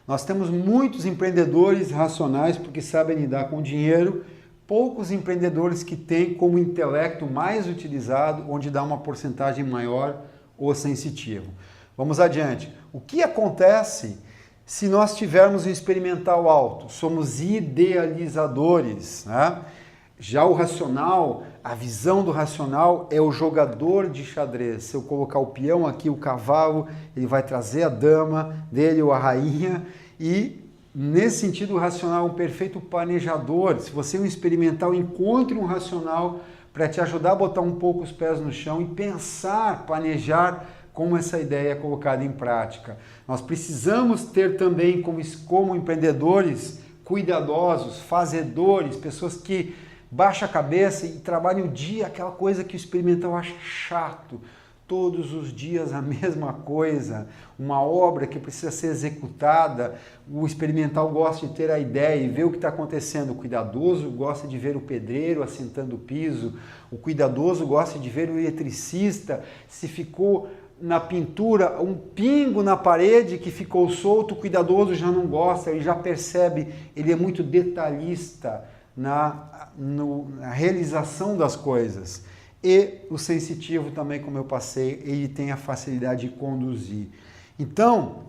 nós temos muitos empreendedores racionais porque sabem lidar com dinheiro, poucos empreendedores que têm como intelecto mais utilizado, onde dá uma porcentagem maior, o sensitivo. Vamos adiante. O que acontece se nós tivermos um experimental alto? Somos idealizadores, né? Já o racional, a visão do racional é o jogador de xadrez. Se eu colocar o peão aqui, o cavalo, ele vai trazer a dama dele ou a rainha. E, nesse sentido, o racional é um perfeito planejador. Se você é um experimental, encontre um racional para te ajudar a botar um pouco os pés no chão e pensar, planejar como essa ideia é colocada em prática. Nós precisamos ter também, como empreendedores, cuidadosos, fazedores, pessoas que baixam a cabeça e trabalham o dia, aquela coisa que o experimental acha chato. Todos os dias a mesma coisa, uma obra que precisa ser executada, o experimental gosta de ter a ideia e ver o que está acontecendo. O cuidadoso gosta de ver o pedreiro assentando o piso, o cuidadoso gosta de ver o eletricista, se ficou na pintura um pingo na parede que ficou solto, o cuidadoso já não gosta, ele já percebe, ele é muito detalhista na realização das coisas. E o sensitivo também, como eu passei, ele tem a facilidade de conduzir. Então,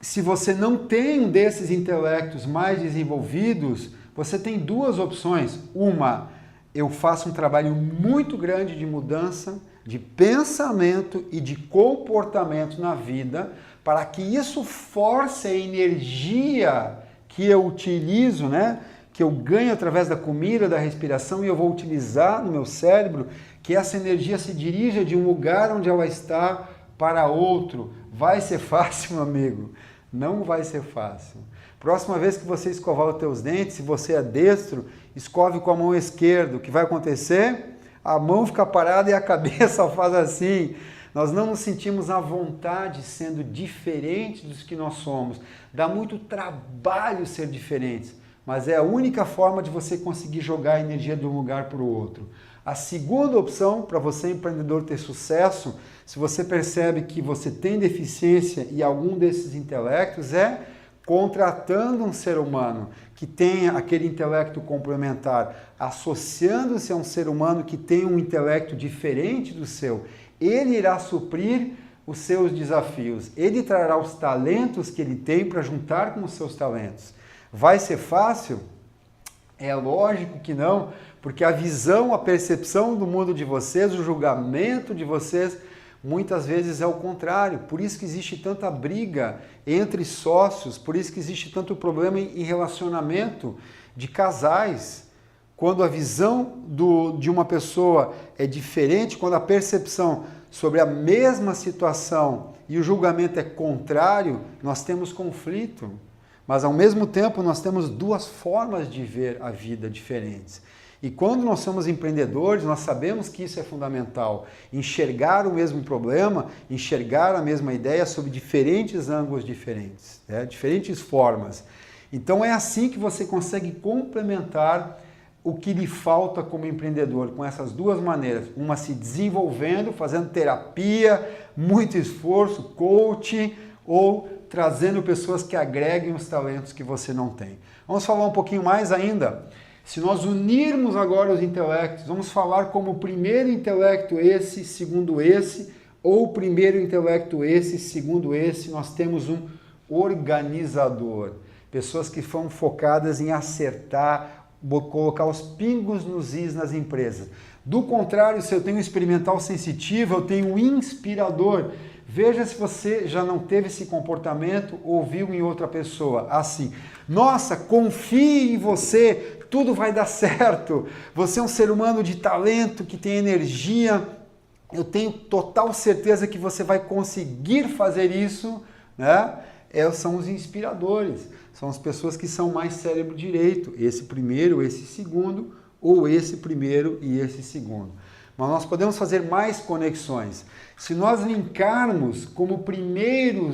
se você não tem um desses intelectos mais desenvolvidos, você tem duas opções. Uma, eu faço um trabalho muito grande de mudança, de pensamento e de comportamento na vida, para que isso force a energia que eu utilizo, né? Que eu ganho através da comida, da respiração, e eu vou utilizar no meu cérebro, que essa energia se dirija de um lugar onde ela está para outro. Vai ser fácil, meu amigo? Não vai ser fácil. Próxima vez que você escovar os teus dentes, se você é destro, escove com a mão esquerda. O que vai acontecer? A mão fica parada e a cabeça faz assim. Nós não nos sentimos à vontade sendo diferentes dos que nós somos. Dá muito trabalho ser diferentes. Mas é a única forma de você conseguir jogar a energia de um lugar para o outro. A segunda opção para você, empreendedor, ter sucesso, se você percebe que você tem deficiência em algum desses intelectos, é contratando um ser humano que tenha aquele intelecto complementar, associando-se a um ser humano que tem um intelecto diferente do seu. Ele irá suprir os seus desafios. Ele trará os talentos que ele tem para juntar com os seus talentos. Vai ser fácil? É lógico que não, porque a visão, a percepção do mundo de vocês, o julgamento de vocês, muitas vezes é o contrário. Por isso que existe tanta briga entre sócios, por isso que existe tanto problema em relacionamento de casais. Quando a visão de uma pessoa é diferente, quando a percepção sobre a mesma situação e o julgamento é contrário, nós temos conflito. Mas, ao mesmo tempo, nós temos duas formas de ver a vida diferentes. E quando nós somos empreendedores, nós sabemos que isso é fundamental. Enxergar o mesmo problema, enxergar a mesma ideia sob diferentes ângulos diferentes, né? Diferentes formas. Então é assim que você consegue complementar o que lhe falta como empreendedor, com essas duas maneiras. Uma se desenvolvendo, fazendo terapia, muito esforço, coaching, ou trazendo pessoas que agreguem os talentos que você não tem. Vamos falar um pouquinho mais ainda. Se nós unirmos agora os intelectos, vamos falar como primeiro intelecto esse, segundo esse, ou primeiro intelecto esse, segundo esse, nós temos um organizador. Pessoas que são focadas em acertar, colocar os pingos nos is nas empresas. Do contrário, se eu tenho um experimental sensitivo, eu tenho um inspirador. Veja se você já não teve esse comportamento ou viu em outra pessoa. Assim, nossa, confie em você, tudo vai dar certo. Você é um ser humano de talento, que tem energia. Eu tenho total certeza que você vai conseguir fazer isso, né? São os inspiradores. São as pessoas que são mais cérebro direito. Esse primeiro, esse segundo, ou esse primeiro e esse segundo. Mas nós podemos fazer mais conexões. Se nós linkarmos como primeiro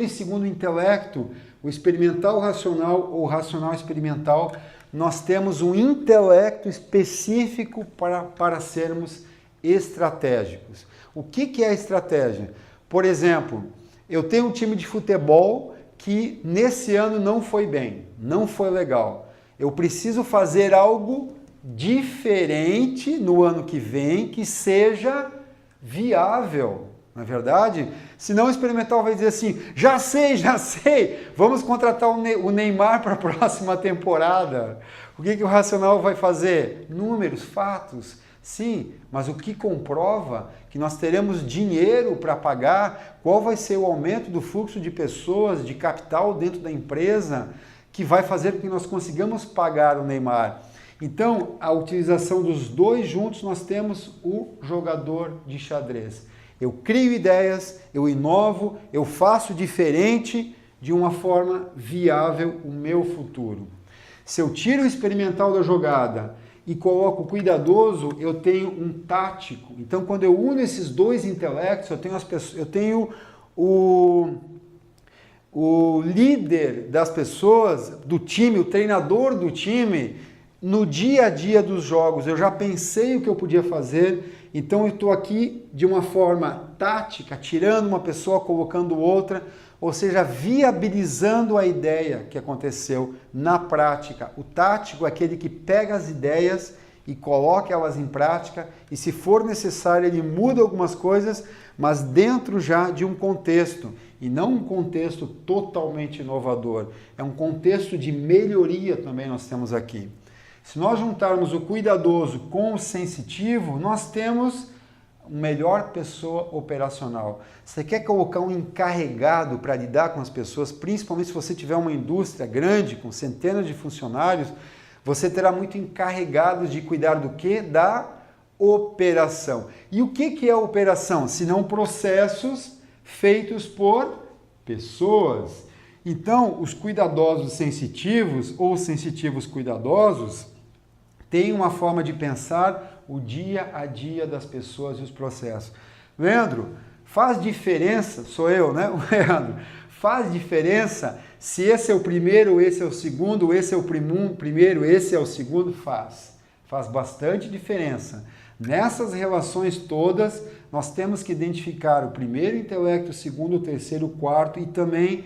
e segundo intelecto, o experimental racional ou racional experimental, nós temos um intelecto específico para sermos estratégicos. O que é a estratégia? Por exemplo, eu tenho um time de futebol que nesse ano não foi bem, não foi legal. Eu preciso fazer algo diferente no ano que vem que seja viável, não é verdade? Senão o experimental vai dizer assim, já sei, vamos contratar o Neymar para a próxima temporada. O que o racional vai fazer? Números, fatos, sim, mas o que comprova que nós teremos dinheiro para pagar, qual vai ser o aumento do fluxo de pessoas, de capital dentro da empresa, que vai fazer com que nós consigamos pagar o Neymar. Então, a utilização dos dois juntos, nós temos o jogador de xadrez. Eu crio ideias, eu inovo, eu faço diferente de uma forma viável o meu futuro. Se eu tiro o experimental da jogada e coloco o cuidadoso, eu tenho um tático. Então, quando eu uno esses dois intelectos, eu tenho o líder das pessoas, do time, o treinador do time, no dia a dia dos jogos. Eu já pensei o que eu podia fazer, então eu estou aqui de uma forma tática, tirando uma pessoa, colocando outra, ou seja, viabilizando a ideia que aconteceu na prática. O tático é aquele que pega as ideias e coloca elas em prática, e se for necessário ele muda algumas coisas, mas dentro já de um contexto, e não um contexto totalmente inovador, é um contexto de melhoria também nós temos aqui. Se nós juntarmos o cuidadoso com o sensitivo, nós temos a melhor pessoa operacional. Você quer colocar um encarregado para lidar com as pessoas, principalmente se você tiver uma indústria grande, com centenas de funcionários, você terá muito encarregados de cuidar do quê? Da operação. E o que é a operação? Se não processos feitos por pessoas. Então, os cuidadosos sensitivos ou sensitivos cuidadosos têm uma forma de pensar o dia a dia das pessoas e os processos. Leandro, faz diferença, sou eu, né? O Leandro, faz diferença se esse é o primeiro, esse é o segundo, esse é o primeiro, esse é o segundo? Faz. Faz bastante diferença. Nessas relações todas, nós temos que identificar o primeiro intelecto, o segundo, o terceiro, o quarto e também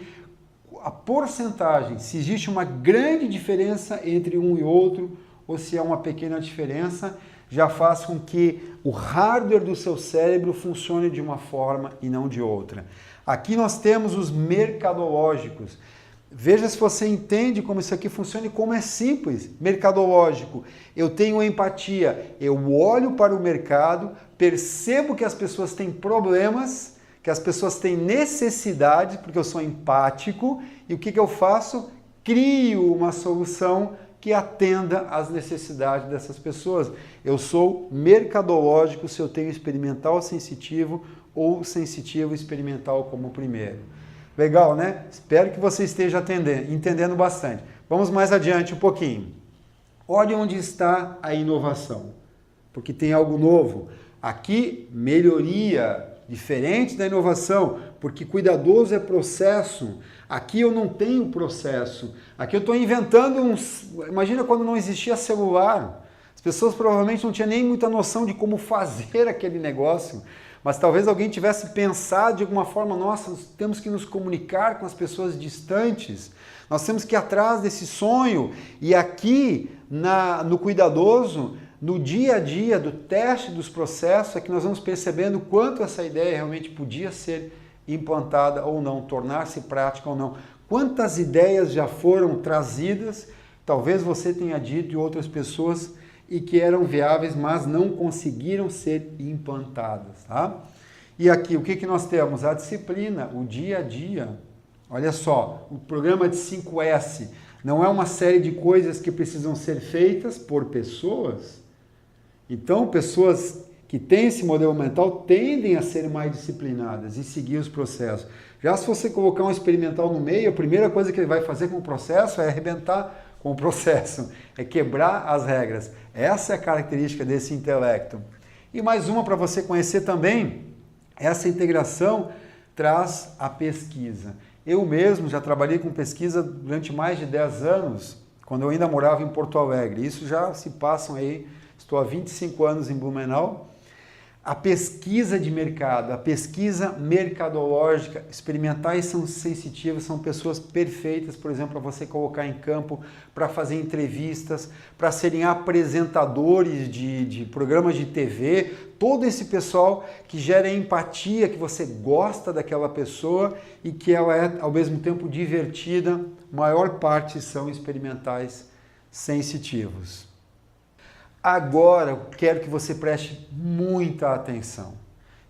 a porcentagem, se existe uma grande diferença entre um e outro ou se é uma pequena diferença, já faz com que o hardware do seu cérebro funcione de uma forma e não de outra. Aqui nós temos os mercadológicos. Veja se você entende como isso aqui funciona e como é simples. Mercadológico. Eu tenho empatia. Eu olho para o mercado, percebo que as pessoas têm problemas, que as pessoas têm necessidades, porque eu sou empático, e o que eu faço? Crio uma solução que atenda às necessidades dessas pessoas. Eu sou mercadológico se eu tenho experimental sensitivo ou sensitivo experimental como primeiro. Legal, né? Espero que você esteja entendendo bastante. Vamos mais adiante um pouquinho. Olhe onde está a inovação, porque tem algo novo. Aqui, melhoria, diferente da inovação, porque cuidadoso é processo. Aqui eu não tenho processo. Aqui eu estou inventando uns... Imagina quando não existia celular. As pessoas provavelmente não tinham nem muita noção de como fazer aquele negócio. Mas talvez alguém tivesse pensado de alguma forma, nossa, nós temos que nos comunicar com as pessoas distantes. Nós temos que ir atrás desse sonho. E aqui, no cuidadoso, no dia a dia do teste dos processos, é que nós vamos percebendo quanto essa ideia realmente podia ser implantada ou não, tornar-se prática ou não. Quantas ideias já foram trazidas, talvez você tenha dito e outras pessoas, e que eram viáveis, mas não conseguiram ser implantadas. Tá? E aqui, o que nós temos? A disciplina, o dia a dia. Olha só, o programa de 5S não é uma série de coisas que precisam ser feitas por pessoas. Então, pessoas que têm esse modelo mental tendem a ser mais disciplinadas e seguir os processos. Já se você colocar um experimental no meio, a primeira coisa que ele vai fazer com o processo é arrebentar com o processo, é quebrar as regras. Essa é a característica desse intelecto. E mais uma para você conhecer também, essa integração traz a pesquisa. Eu mesmo já trabalhei com pesquisa durante mais de 10 anos, quando eu ainda morava em Porto Alegre. Isso já se passam aí, estou há 25 anos em Blumenau. A pesquisa de mercado, a pesquisa mercadológica, experimentais são sensitivos, são pessoas perfeitas, por exemplo, para você colocar em campo, para fazer entrevistas, para serem apresentadores de programas de TV, todo esse pessoal que gera empatia, que você gosta daquela pessoa e que ela é ao mesmo tempo divertida, maior parte são experimentais sensitivos. Agora eu quero que você preste muita atenção.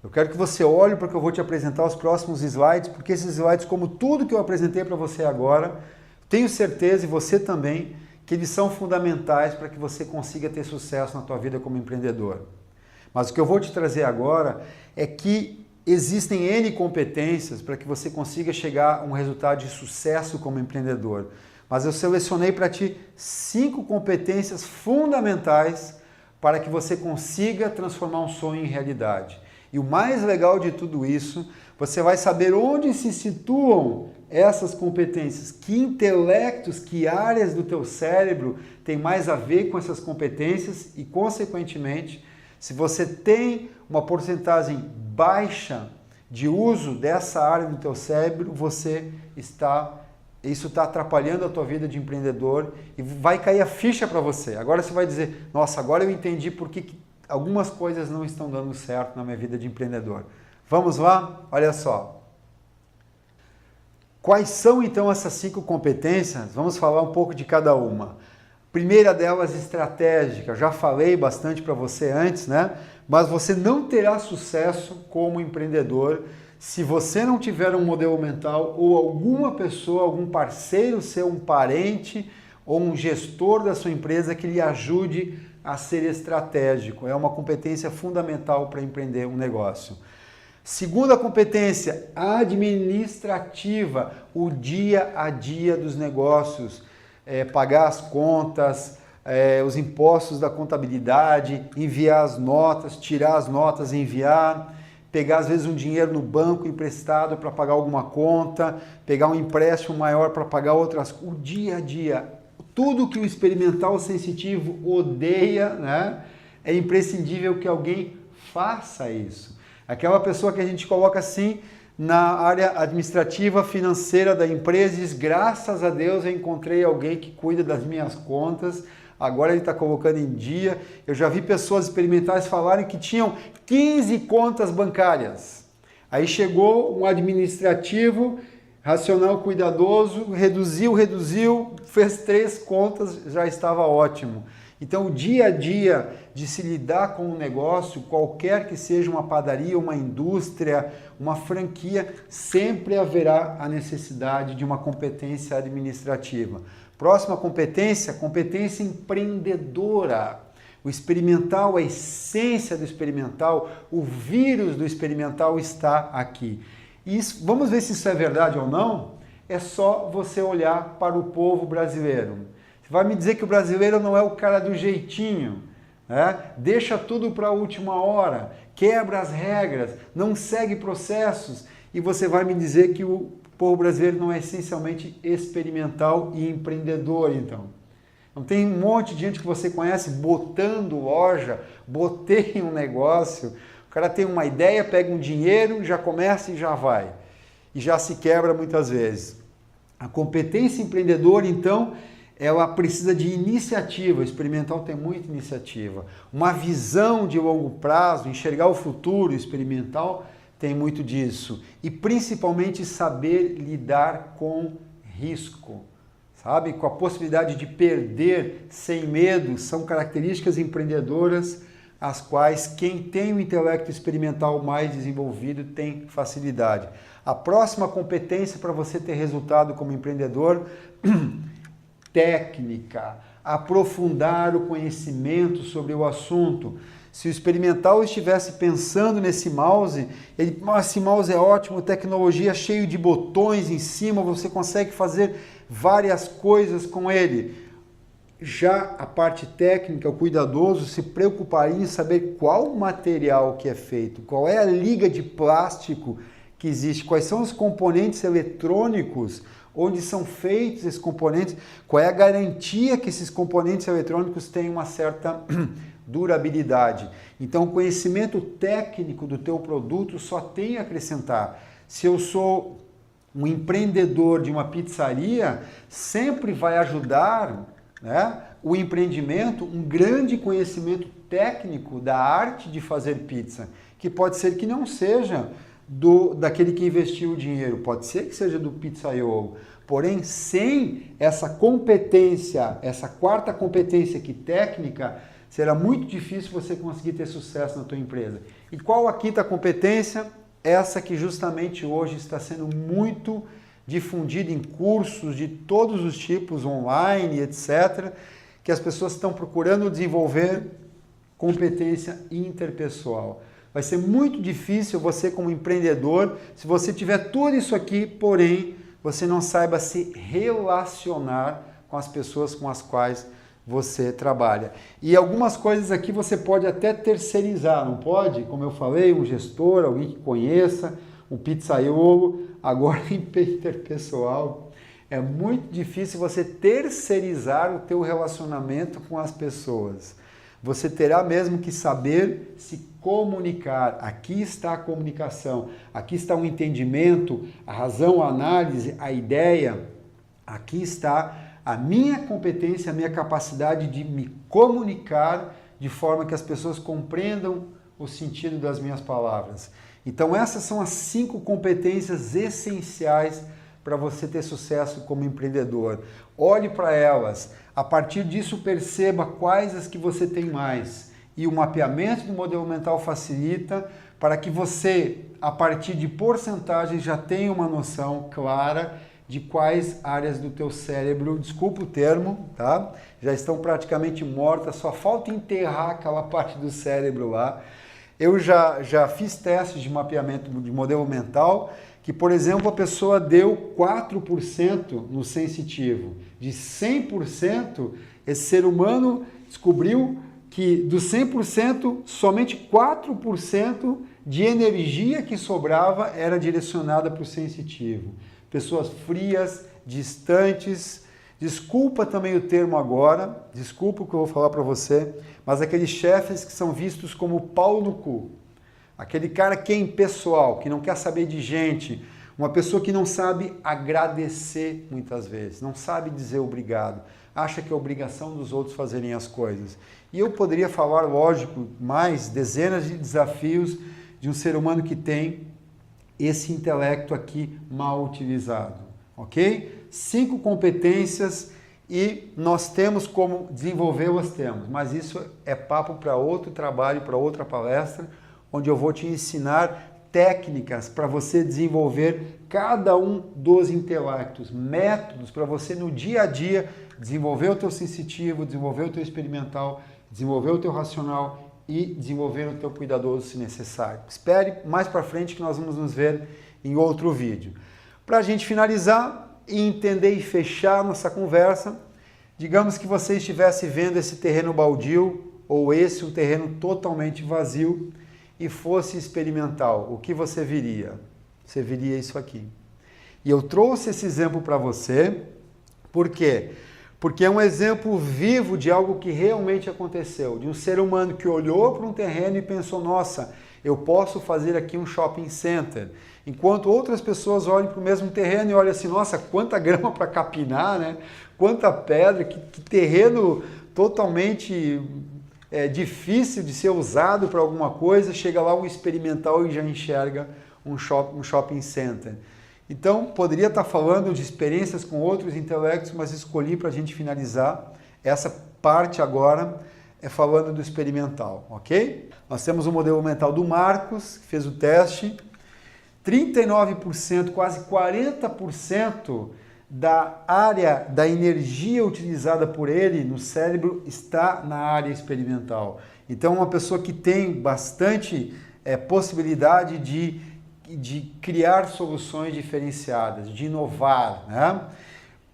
Eu quero que você olhe para o que eu vou te apresentar os próximos slides, porque esses slides, como tudo que eu apresentei para você agora, tenho certeza, e você também, que eles são fundamentais para que você consiga ter sucesso na tua vida como empreendedor. Mas o que eu vou te trazer agora é que existem N competências para que você consiga chegar a um resultado de sucesso como empreendedor. Mas eu selecionei para ti 5 competências fundamentais para que você consiga transformar um sonho em realidade. E o mais legal de tudo isso, você vai saber onde se situam essas competências, que intelectos, que áreas do teu cérebro tem mais a ver com essas competências e, consequentemente, se você tem uma porcentagem baixa de uso dessa área do teu cérebro, isso está atrapalhando a tua vida de empreendedor e vai cair a ficha para você. Agora você vai dizer, nossa, agora eu entendi por que algumas coisas não estão dando certo na minha vida de empreendedor. Vamos lá? Olha só. Quais são então essas 5 competências? Vamos falar um pouco de cada uma. Primeira delas, estratégica. Eu já falei bastante para você antes, né? Mas você não terá sucesso como empreendedor se você não tiver um modelo mental ou alguma pessoa, algum parceiro seu, um parente ou um gestor da sua empresa que lhe ajude a ser estratégico. É uma competência fundamental para empreender um negócio. Segunda competência, administrativa, o dia a dia dos negócios. Pagar as contas, os impostos da contabilidade, enviar as notas, tirar as notas, enviar... pegar às vezes um dinheiro no banco emprestado para pagar alguma conta, pegar um empréstimo maior para pagar outras coisas, o dia a dia, tudo que o experimental sensitivo odeia, né? É imprescindível que alguém faça isso. Aquela pessoa que a gente coloca assim na área administrativa, financeira da empresa, diz, graças a Deus eu encontrei alguém que cuida das minhas contas, agora ele está colocando em dia. Eu já vi pessoas experimentais falarem que tinham 15 contas bancárias. Aí chegou um administrativo, racional, cuidadoso, reduziu, fez 3 contas, já estava ótimo. Então o dia a dia de se lidar com um negócio, qualquer que seja uma padaria, uma indústria, uma franquia, sempre haverá a necessidade de uma competência administrativa. Próxima competência, competência empreendedora. O experimental, a essência do experimental, o vírus do experimental está aqui. Isso, vamos ver se isso é verdade ou não? É só você olhar para o povo brasileiro. Se vai me dizer que o brasileiro não é o cara do jeitinho, né? Deixa tudo para a última hora, quebra as regras, não segue processos, e você vai me dizer que o povo brasileiro não é essencialmente experimental e empreendedor, então. Não tem um monte de gente que você conhece botando loja, botei um negócio, o cara tem uma ideia, pega um dinheiro, já começa e já vai. E já se quebra muitas vezes. A competência empreendedora, então, ela precisa de iniciativa. O experimental tem muita iniciativa. Uma visão de longo prazo, enxergar o futuro, o experimental tem muito disso. E principalmente saber lidar com risco. Sabe? Com a possibilidade de perder sem medo, são características empreendedoras as quais quem tem o intelecto experimental mais desenvolvido tem facilidade. A próxima competência para você ter resultado como empreendedor, técnica, aprofundar o conhecimento sobre o assunto. Se o experimental estivesse pensando nesse mouse, esse mouse é ótimo, tecnologia cheio de botões em cima, você consegue fazer várias coisas com ele. Já a parte técnica, o cuidadoso se preocuparia em saber qual material que é feito, qual é a liga de plástico que existe, quais são os componentes eletrônicos, onde são feitos esses componentes, qual é a garantia que esses componentes eletrônicos têm uma certa durabilidade. Então, o conhecimento técnico do teu produto só tem a acrescentar. Se eu sou um empreendedor de uma pizzaria, sempre vai ajudar, né, o empreendimento, um grande conhecimento técnico da arte de fazer pizza, que pode ser que não seja daquele que investiu o dinheiro, pode ser que seja do pizzaiolo, porém sem essa competência, essa quarta competência que técnica, será muito difícil você conseguir ter sucesso na tua empresa. E qual a quinta competência? Essa que justamente hoje está sendo muito difundida em cursos de todos os tipos, online, etc., que as pessoas estão procurando desenvolver competência interpessoal. Vai ser muito difícil você como empreendedor, se você tiver tudo isso aqui, porém, você não saiba se relacionar com as pessoas com as quais você trabalha. E algumas coisas aqui você pode até terceirizar, não pode? Como eu falei, um gestor, alguém que conheça, um pizzaiolo. Agora, em interpessoal, é muito difícil você terceirizar o teu relacionamento com as pessoas. Você terá mesmo que saber se comunicar. Aqui está a comunicação, aqui está o entendimento, a razão, a análise, a ideia. Aqui está a minha competência, a minha capacidade de me comunicar de forma que as pessoas compreendam o sentido das minhas palavras. Então essas são as 5 competências essenciais para você ter sucesso como empreendedor. Olhe para elas, a partir disso perceba quais as que você tem mais. E o mapeamento do modelo mental facilita para que você, a partir de porcentagens, já tenha uma noção clara de quais áreas do teu cérebro, desculpa o termo, tá? Já estão praticamente mortas, só falta enterrar aquela parte do cérebro lá. Eu já fiz testes de mapeamento de modelo mental, que, por exemplo, a pessoa deu 4% no sensitivo. De 100%, esse ser humano descobriu que dos 100%, somente 4% de energia que sobrava era direcionada para o sensitivo. Pessoas frias, distantes, desculpa também o termo agora, desculpa o que eu vou falar para você, mas aqueles chefes que são vistos como pau no cu. Aquele cara que é impessoal, que não quer saber de gente, uma pessoa que não sabe agradecer muitas vezes, não sabe dizer obrigado, acha que é obrigação dos outros fazerem as coisas. E eu poderia falar, lógico, mais dezenas de desafios de um ser humano que tem esse intelecto aqui mal utilizado, ok? 5 competências e nós temos como desenvolvê-las, mas isso é papo para outro trabalho, para outra palestra, onde eu vou te ensinar técnicas para você desenvolver cada um dos intelectos, métodos para você no dia a dia desenvolver o teu sensitivo, desenvolver o teu experimental, desenvolver o teu racional e desenvolver o teu cuidadoso se necessário. Espere mais para frente que nós vamos nos ver em outro vídeo. Para a gente finalizar e entender e fechar nossa conversa, Digamos que você estivesse vendo esse terreno baldio ou um terreno totalmente vazio e fosse experimental. O que você viria? Você viria isso aqui. E eu trouxe esse exemplo para você, por quê? Porque é um exemplo vivo de algo que realmente aconteceu, de um ser humano que olhou para um terreno e pensou, nossa, eu posso fazer aqui um shopping center. Enquanto outras pessoas olham para o mesmo terreno e olham assim, nossa, quanta grama para capinar, né? Quanta pedra, que terreno totalmente difícil de ser usado para alguma coisa, chega lá um experimental e já enxerga um shopping center. Então, poderia estar falando de experiências com outros intelectos, mas escolhi para a gente finalizar essa parte agora, falando do experimental, ok? Nós temos o modelo mental do Marcos, que fez o teste. 39%, quase 40% da área da energia utilizada por ele no cérebro está na área experimental. Então, uma pessoa que tem bastante possibilidade de criar soluções diferenciadas, de inovar, né?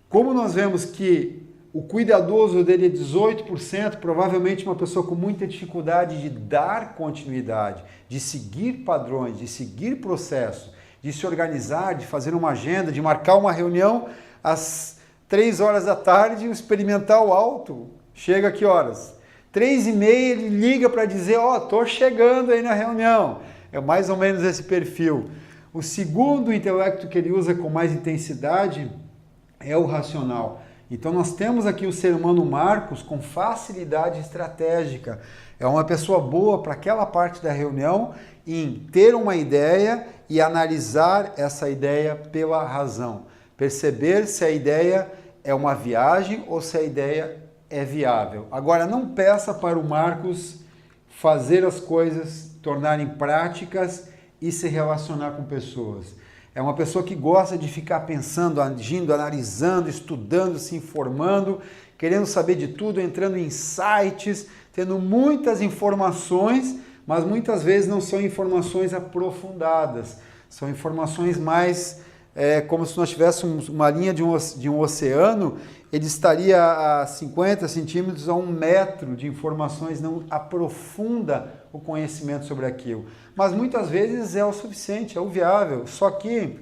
Como nós vemos que o cuidadoso dele é 18%, provavelmente uma pessoa com muita dificuldade de dar continuidade, de seguir padrões, de seguir processos, de se organizar, de fazer uma agenda, de marcar uma reunião às 3 horas da tarde, o experimental alto. Chega a que horas? 3h30 ele liga para dizer, ó, tô chegando aí na reunião. É mais ou menos esse perfil. O segundo intelecto que ele usa com mais intensidade é o racional. Então nós temos aqui o ser humano Marcos com facilidade estratégica. É uma pessoa boa para aquela parte da reunião em ter uma ideia e analisar essa ideia pela razão. Perceber se a ideia é uma viagem ou se a ideia é viável. Agora, não peça para o Marcos fazer as coisas tornarem práticas e se relacionar com pessoas. É uma pessoa que gosta de ficar pensando, agindo, analisando, estudando, se informando, querendo saber de tudo, entrando em sites, tendo muitas informações, mas muitas vezes não são informações aprofundadas. São informações mais como se nós tivéssemos uma linha de um oceano, ele estaria a 50 centímetros a 1 metro de informações, não aprofunda o conhecimento sobre aquilo. Mas muitas vezes é o suficiente, é o viável. Só que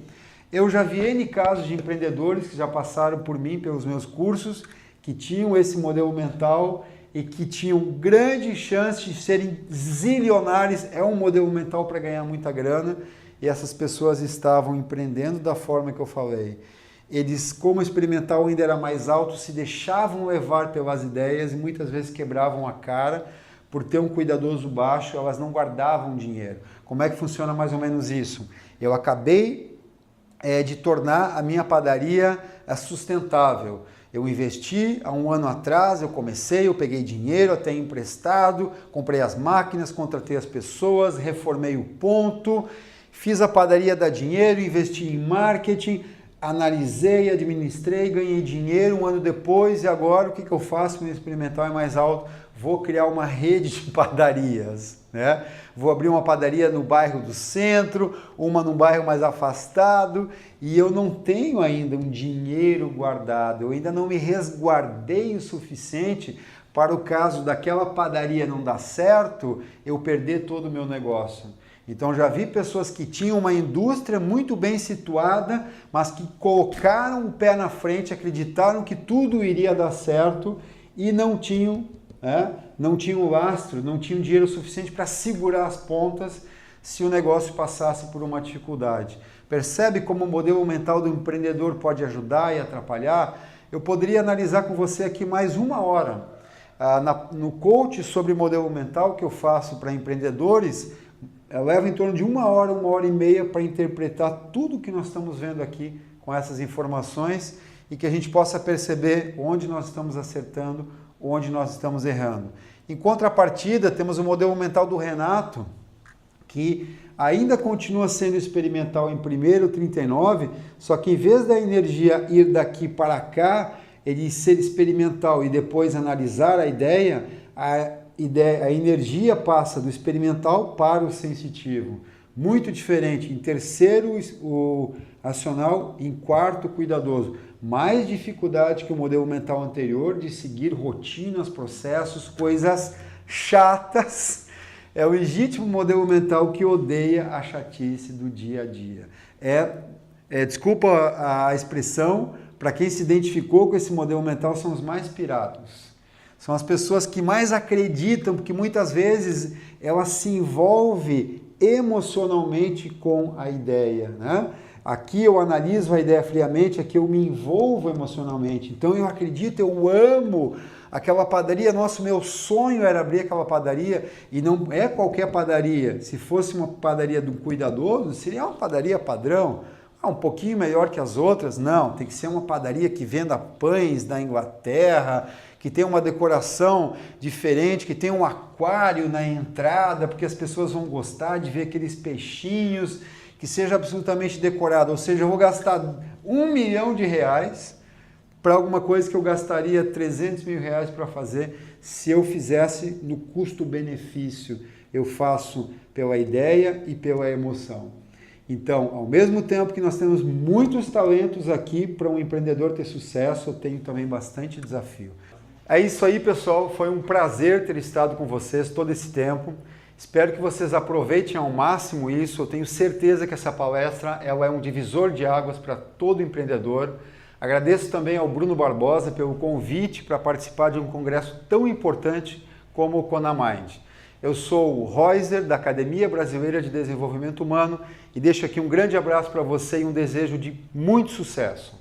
eu já vi N casos de empreendedores que já passaram por mim, pelos meus cursos, que tinham esse modelo mental e que tinham grande chance de serem zilionários. É um modelo mental para ganhar muita grana. E essas pessoas estavam empreendendo da forma que eu falei. Eles, como o experimental ainda era mais alto, se deixavam levar pelas ideias e muitas vezes quebravam a cara por ter um cuidadoso baixo, elas não guardavam dinheiro. Como é que funciona mais ou menos isso? Eu acabei de tornar a minha padaria sustentável. Eu investi há 1 ano atrás, eu peguei dinheiro até emprestado, comprei as máquinas, contratei as pessoas, reformei o ponto, fiz a padaria dar dinheiro, investi em marketing, analisei, administrei, ganhei dinheiro 1 ano depois e agora o que eu faço? Meu experimental é mais alto, vou criar uma rede de padarias, né? Vou abrir uma padaria no bairro do centro, uma num bairro mais afastado e eu não tenho ainda um dinheiro guardado, eu ainda não me resguardei o suficiente para o caso daquela padaria não dar certo, eu perder todo o meu negócio. Então já vi pessoas que tinham uma indústria muito bem situada, mas que colocaram o pé na frente, acreditaram que tudo iria dar certo e não tinham lastro, não tinham dinheiro suficiente para segurar as pontas se o negócio passasse por uma dificuldade. Percebe como o modelo mental do empreendedor pode ajudar e atrapalhar? Eu poderia analisar com você aqui mais 1 hora. No coach sobre modelo mental que eu faço para empreendedores, leva em torno de 1 hora, 1h30 para interpretar tudo que nós estamos vendo aqui com essas informações e que a gente possa perceber onde nós estamos acertando, onde nós estamos errando. Em contrapartida, temos o modelo mental do Renato, que ainda continua sendo experimental em primeiro 39, só que em vez da energia ir daqui para cá, ele ser experimental e depois analisar a ideia, a energia passa do experimental para o sensitivo. Muito diferente. Em terceiro, o racional, em quarto, cuidadoso. mais dificuldade que o modelo mental anterior de seguir rotinas, processos, coisas chatas. É o legítimo modelo mental que odeia a chatice do dia a dia. Desculpa a expressão, para quem se identificou com esse modelo mental, são os mais pirados. São as pessoas que mais acreditam, porque muitas vezes ela se envolve emocionalmente com a ideia, né? Aqui eu analiso a ideia friamente, aqui eu me envolvo emocionalmente. Então eu acredito, eu amo aquela padaria. Nossa, meu sonho era abrir aquela padaria, e não é qualquer padaria. Se fosse uma padaria de um cuidadoso, seria uma padaria padrão. Um pouquinho melhor que as outras? Não, tem que ser uma padaria que venda pães da Inglaterra, que tem uma decoração diferente, que tem um aquário na entrada, porque as pessoas vão gostar de ver aqueles peixinhos, que seja absolutamente decorado. Ou seja, eu vou gastar R$1 milhão para alguma coisa que eu gastaria R$300 mil para fazer se eu fizesse no custo-benefício. Eu faço pela ideia e pela emoção. Então, ao mesmo tempo que nós temos muitos talentos aqui para um empreendedor ter sucesso, eu tenho também bastante desafio. É isso aí, pessoal. Foi um prazer ter estado com vocês todo esse tempo. Espero que vocês aproveitem ao máximo isso. Eu tenho certeza que essa palestra ela é um divisor de águas para todo empreendedor. Agradeço também ao Bruno Barbosa pelo convite para participar de um congresso tão importante como o Conamind. Eu sou o Reuser, da Academia Brasileira de Desenvolvimento Humano, e deixo aqui um grande abraço para você e um desejo de muito sucesso.